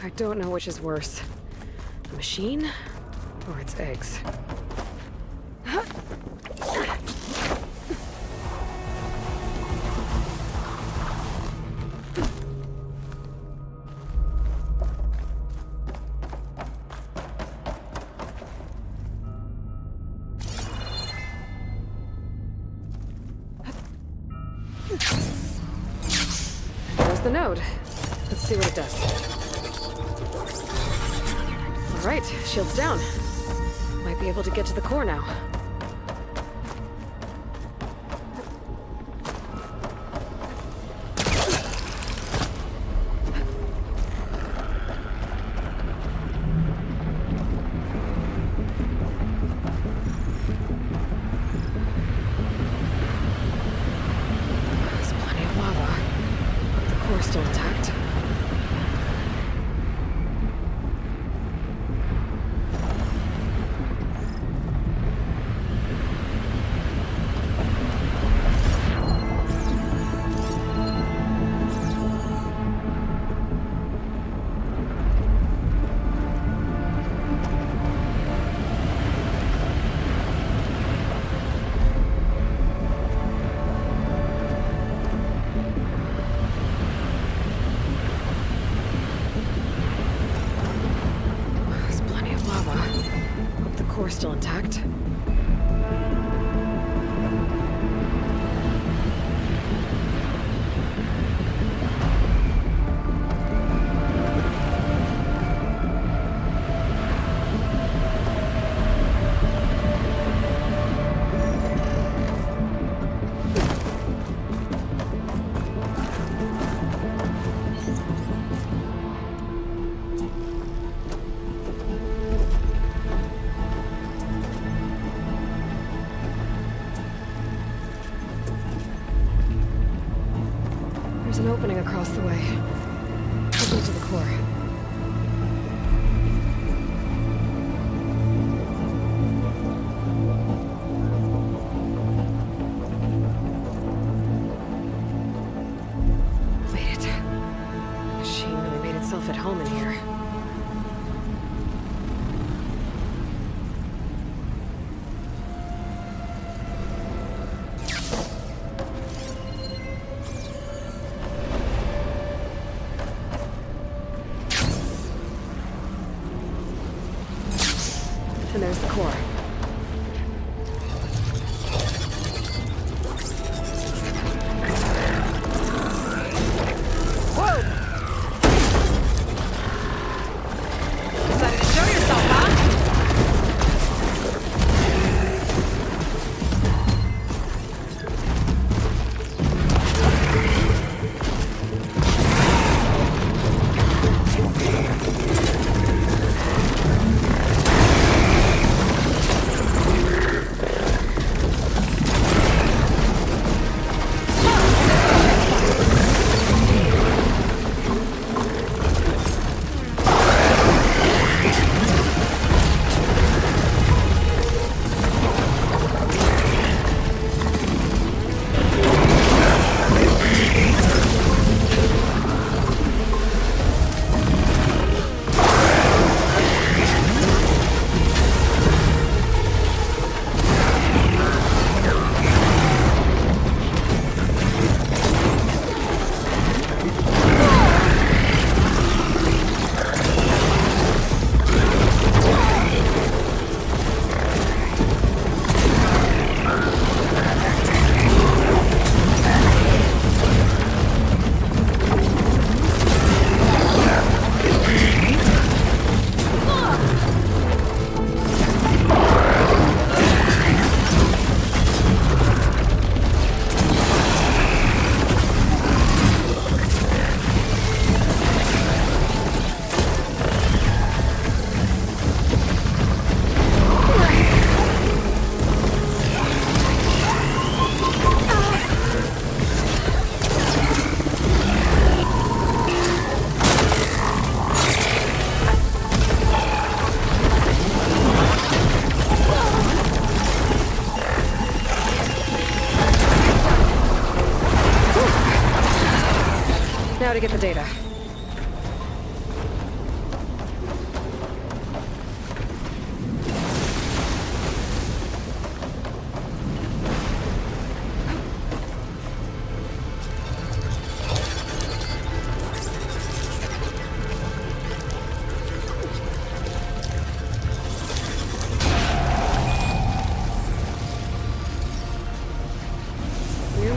I don't know which is worse. The machine or its eggs. There's the node. Let's see what it does. All right, shield's down. Might be able to get to the core now. There's plenty of lava. The core's still intact. There's plenty of lava. Hope the core's still intact. There's an opening across the way. Leading to the core. Made it. Machine really made itself at home in here. And there's the core. Whoa! Decided to show yourself, huh? Now to get the data.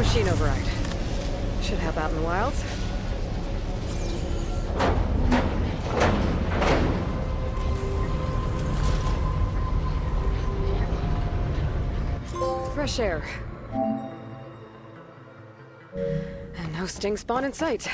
Machine override. Should help out in the wilds. Fresh air. And no sting spawn in sight.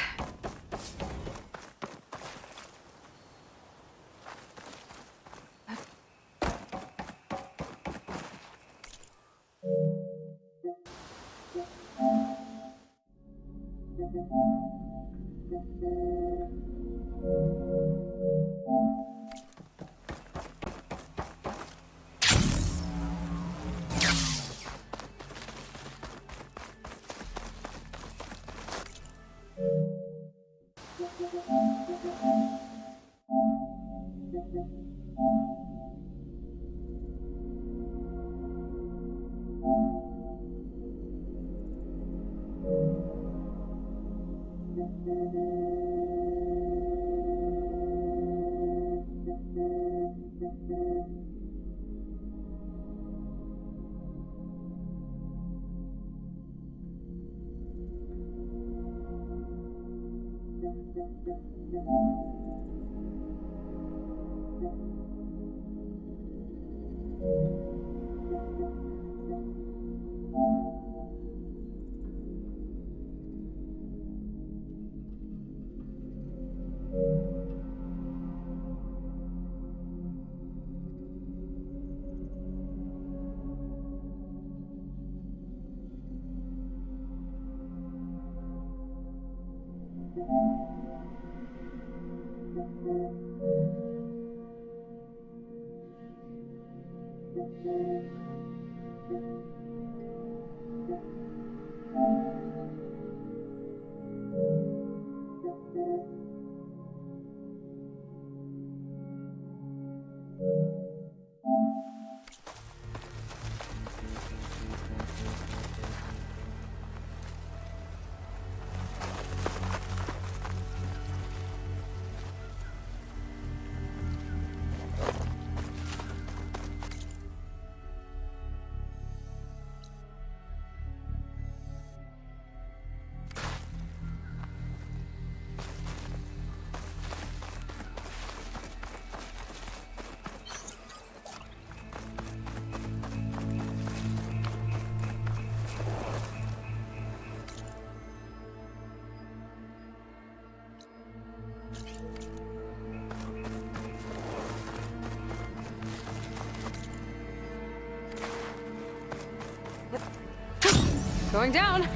Going down.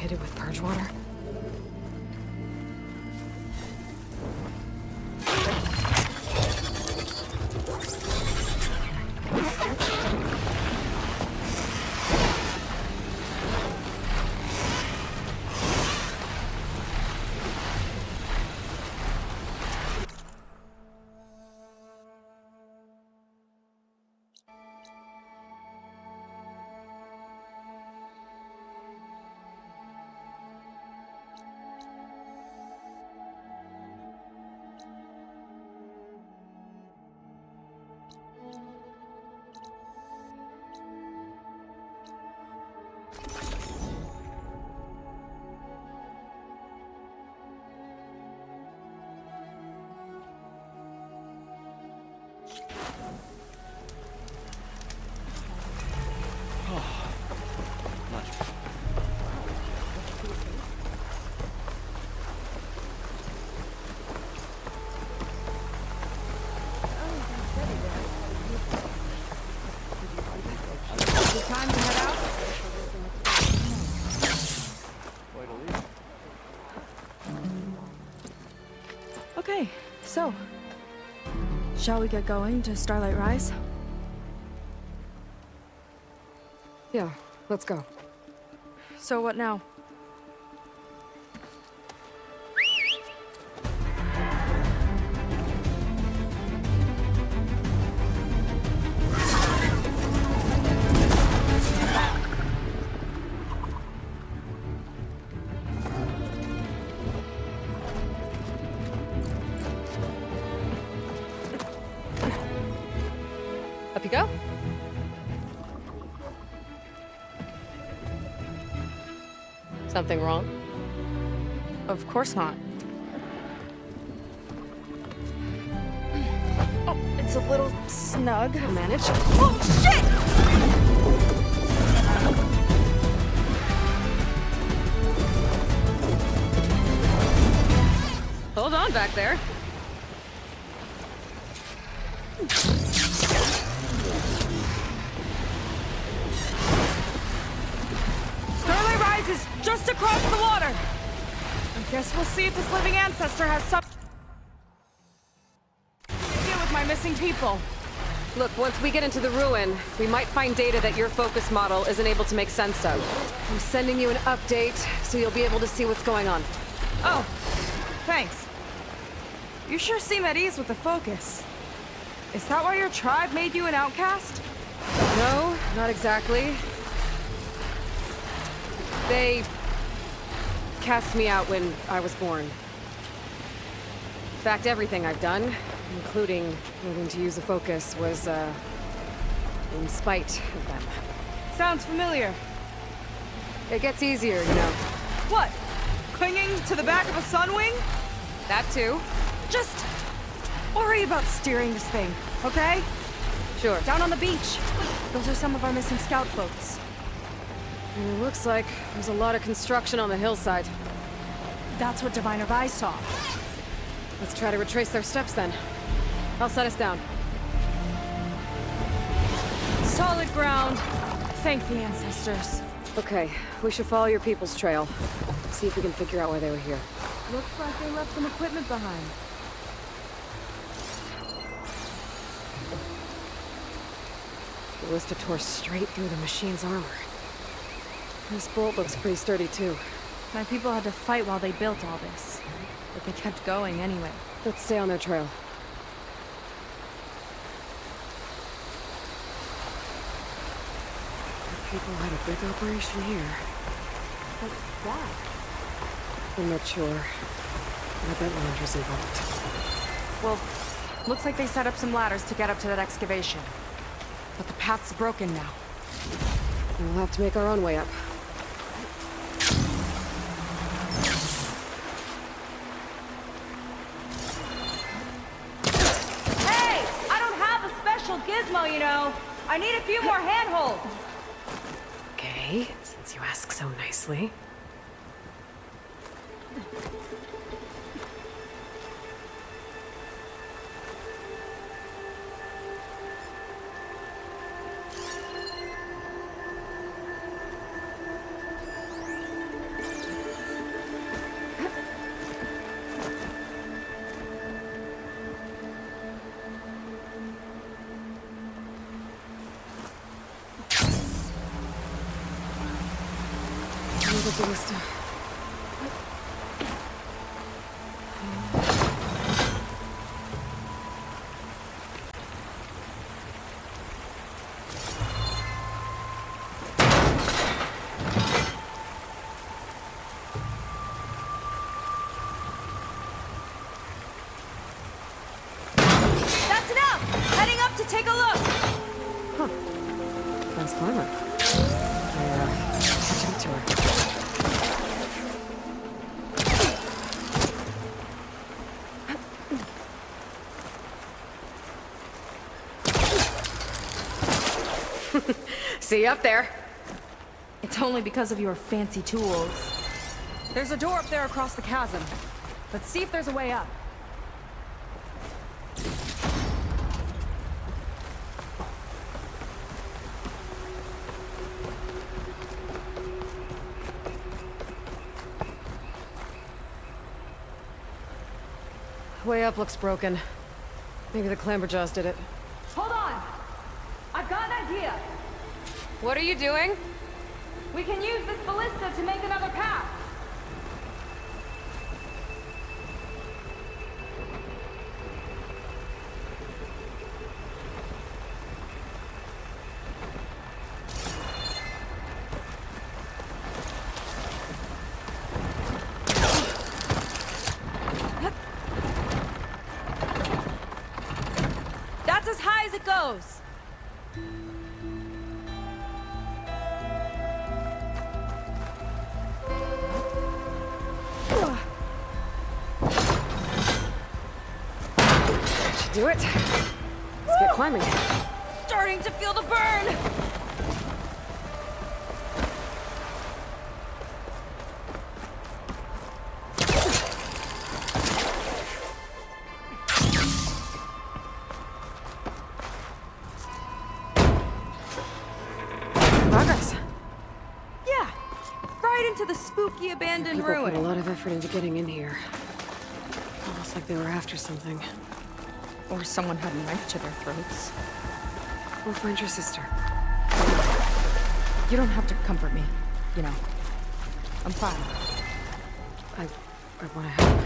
Hit it with purge water. So, shall we get going to Starlight Rise? Yeah, let's go. So what now? Up you go. Something wrong? Of course not. Oh, it's a little snug. I'll manage. Oh, shit! Hold on back there. Starlight Rise is just across the water. I guess we'll see if this living ancestor has something to do with my missing people. Look, once we get into the ruin, we might find data that your focus model isn't able to make sense of. I'm sending you an update, so you'll be able to see what's going on. Oh, thanks. You sure seem at ease with the focus. Is that why your tribe made you an outcast? No, not exactly. They cast me out when I was born. In fact, everything I've done, including moving to use the focus, was, in spite of them. Sounds familiar. It gets easier, you know. What? Clinging to the back of a sunwing? That too. Just worry about steering this thing, okay? Sure. Down on the beach. Those are some of our missing scout boats. It looks like there's a lot of construction on the hillside. That's what Diviner Vi saw. Let's try to retrace their steps then. I'll set us down. Solid ground. Thank the ancestors. Okay, we should follow your people's trail. See if we can figure out why they were here. Looks like they left some equipment behind. The ballista tore straight through the machine's armor. This bolt looks pretty sturdy too. My people had to fight while they built all this. But they kept going anyway. Let's stay on their trail. The people had a big operation here. But why? I'm not sure. I bet Landra's involved. Well, looks like they set up some ladders to get up to that excavation. But the path's broken now. We'll have to make our own way up. Hey! I don't have a special gizmo, you know. I need a few more handholds. Okay, since you ask so nicely. The ballista. That's enough! Heading up to take a look! Huh. Nice climber. Catch up to her. See you up there. It's only because of your fancy tools. There's a door up there across the chasm. Let's see if there's a way up. Way up looks broken. Maybe the clamberjaws did it. Hold on! I've got an idea! What are you doing? We can use this ballista to make another path! That's as high as it goes! Should do it. Let's get climbing. Starting to feel the burn! Progress. Yeah! Right into the spooky abandoned People ruin. put a lot of effort into getting in here. Almost like they were after something. Or someone had a knife to their throats. We'll find your sister. You don't have to comfort me, you know. I'm fine. I want to help.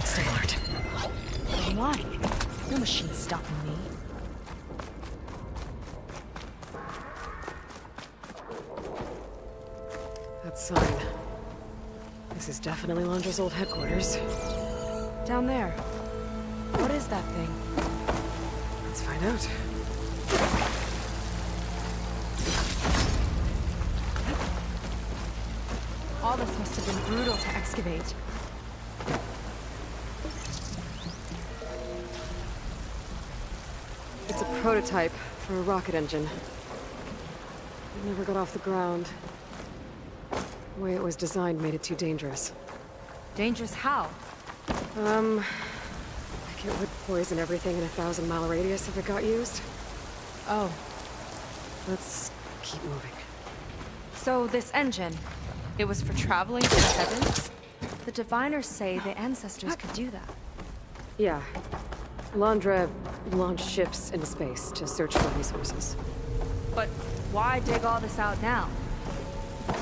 Stay alert. Why? No machine's stopping me. That sign. This is definitely Londra's old headquarters. Down there. What is that thing? Let's find out. All this must have been brutal to excavate. It's a prototype for a rocket engine. It never got off the ground. The way it was designed made it too dangerous. Dangerous how? Like it would poison everything in a 1,000-mile radius if it got used. Oh. Let's keep moving. So this engine, it was for traveling through the heavens? The diviners say the ancestors could do that. Yeah. Londra launched ships into space to search for resources. But why dig all this out now?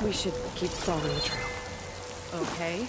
We should keep following the trail. Okay.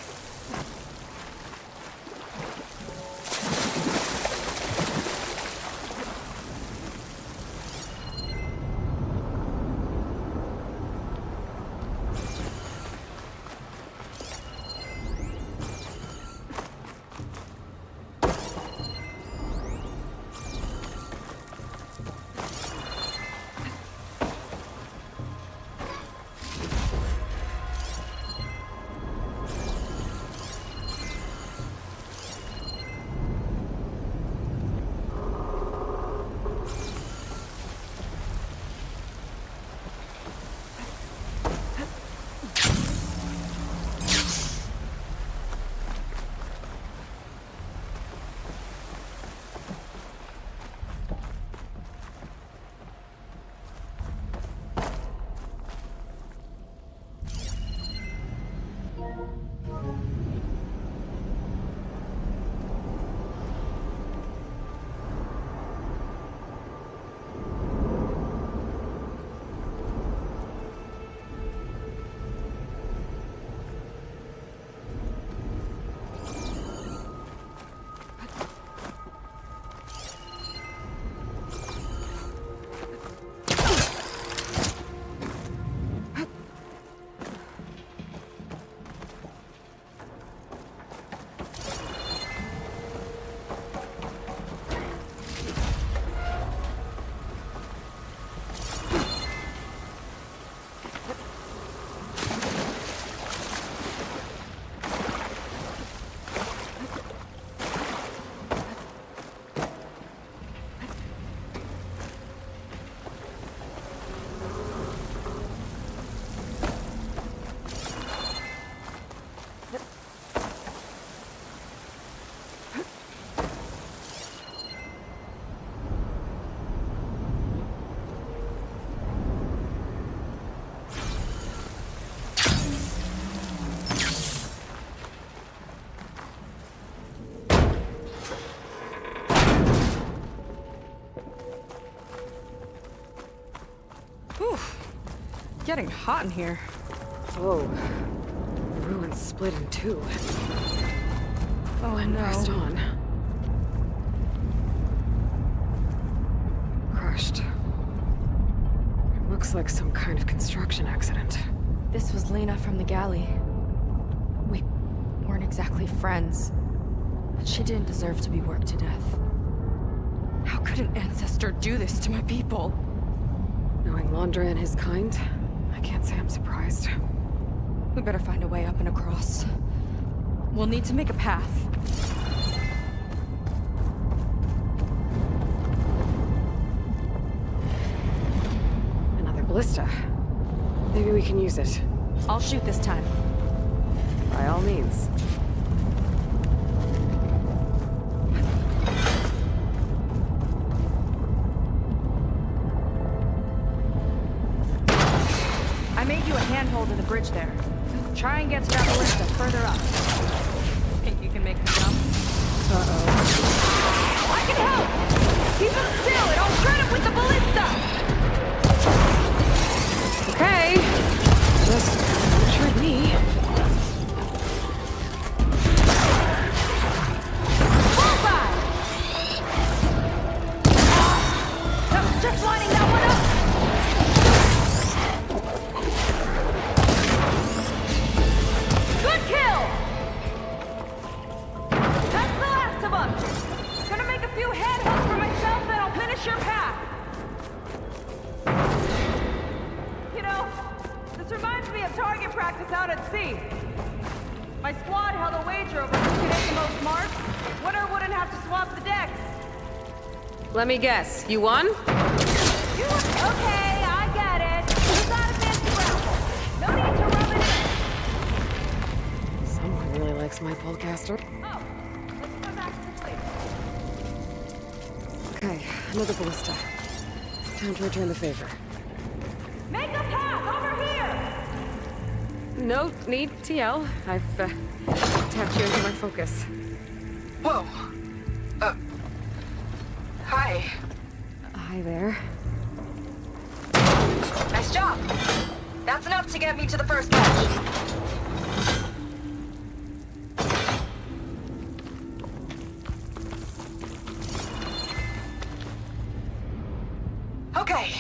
Whew. Getting hot in here. Whoa. The ruins split in two. Oh, And pressed no. on. Crushed. It looks like some kind of construction accident. This was Lena from the galley. We weren't exactly friends, but she didn't deserve to be worked to death. How could an ancestor do this to my people? Knowing Laundra and his kind, I can't say I'm surprised. We better find a way up and across. We'll need to make a path. Another ballista. Maybe we can use it. I'll shoot this time. By all means. I made you a handhold in the bridge there. Try and get to that ballista further up. Think you can make the jump? Uh-oh. I can help! Keep him still and I'll shred him with the ballista! Okay. Just don't shred me. Bullseye! Just lining that one up! Good kill! That's the last of us! Gonna make a few headhunts for myself, then I'll finish your path! You know, this reminds me of target practice out at sea. My squad held a wager over who could hit the most marks. Winner wouldn't have to swap the decks. Let me guess. You won? Okay, I get it. You got a fancy raffle. No need to rub it in. Someone really likes my pullcaster. Oh, let's come back to the place. Okay, another ballista. Time to return the favor. Make a path over here! No need to yell. I've tapped you into my focus. Whoa. Hi. Hi there. Nice job. That's enough to get me to the first catch. Okay.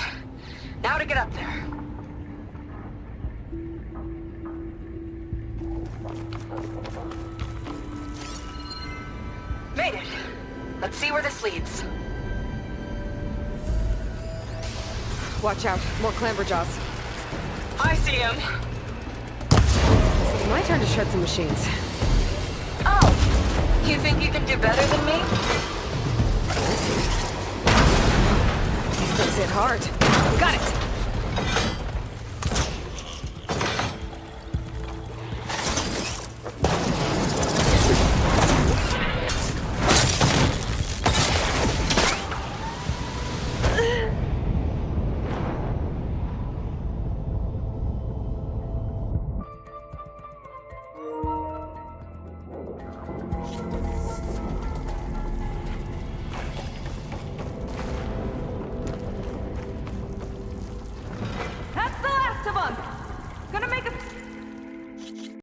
Now to get up there. Made it. Let's see where this leads. Watch out. More clamberjaws. I see him. It's my turn to shred some machines. Oh, you think you can do better than me? These things hit hard. Got it!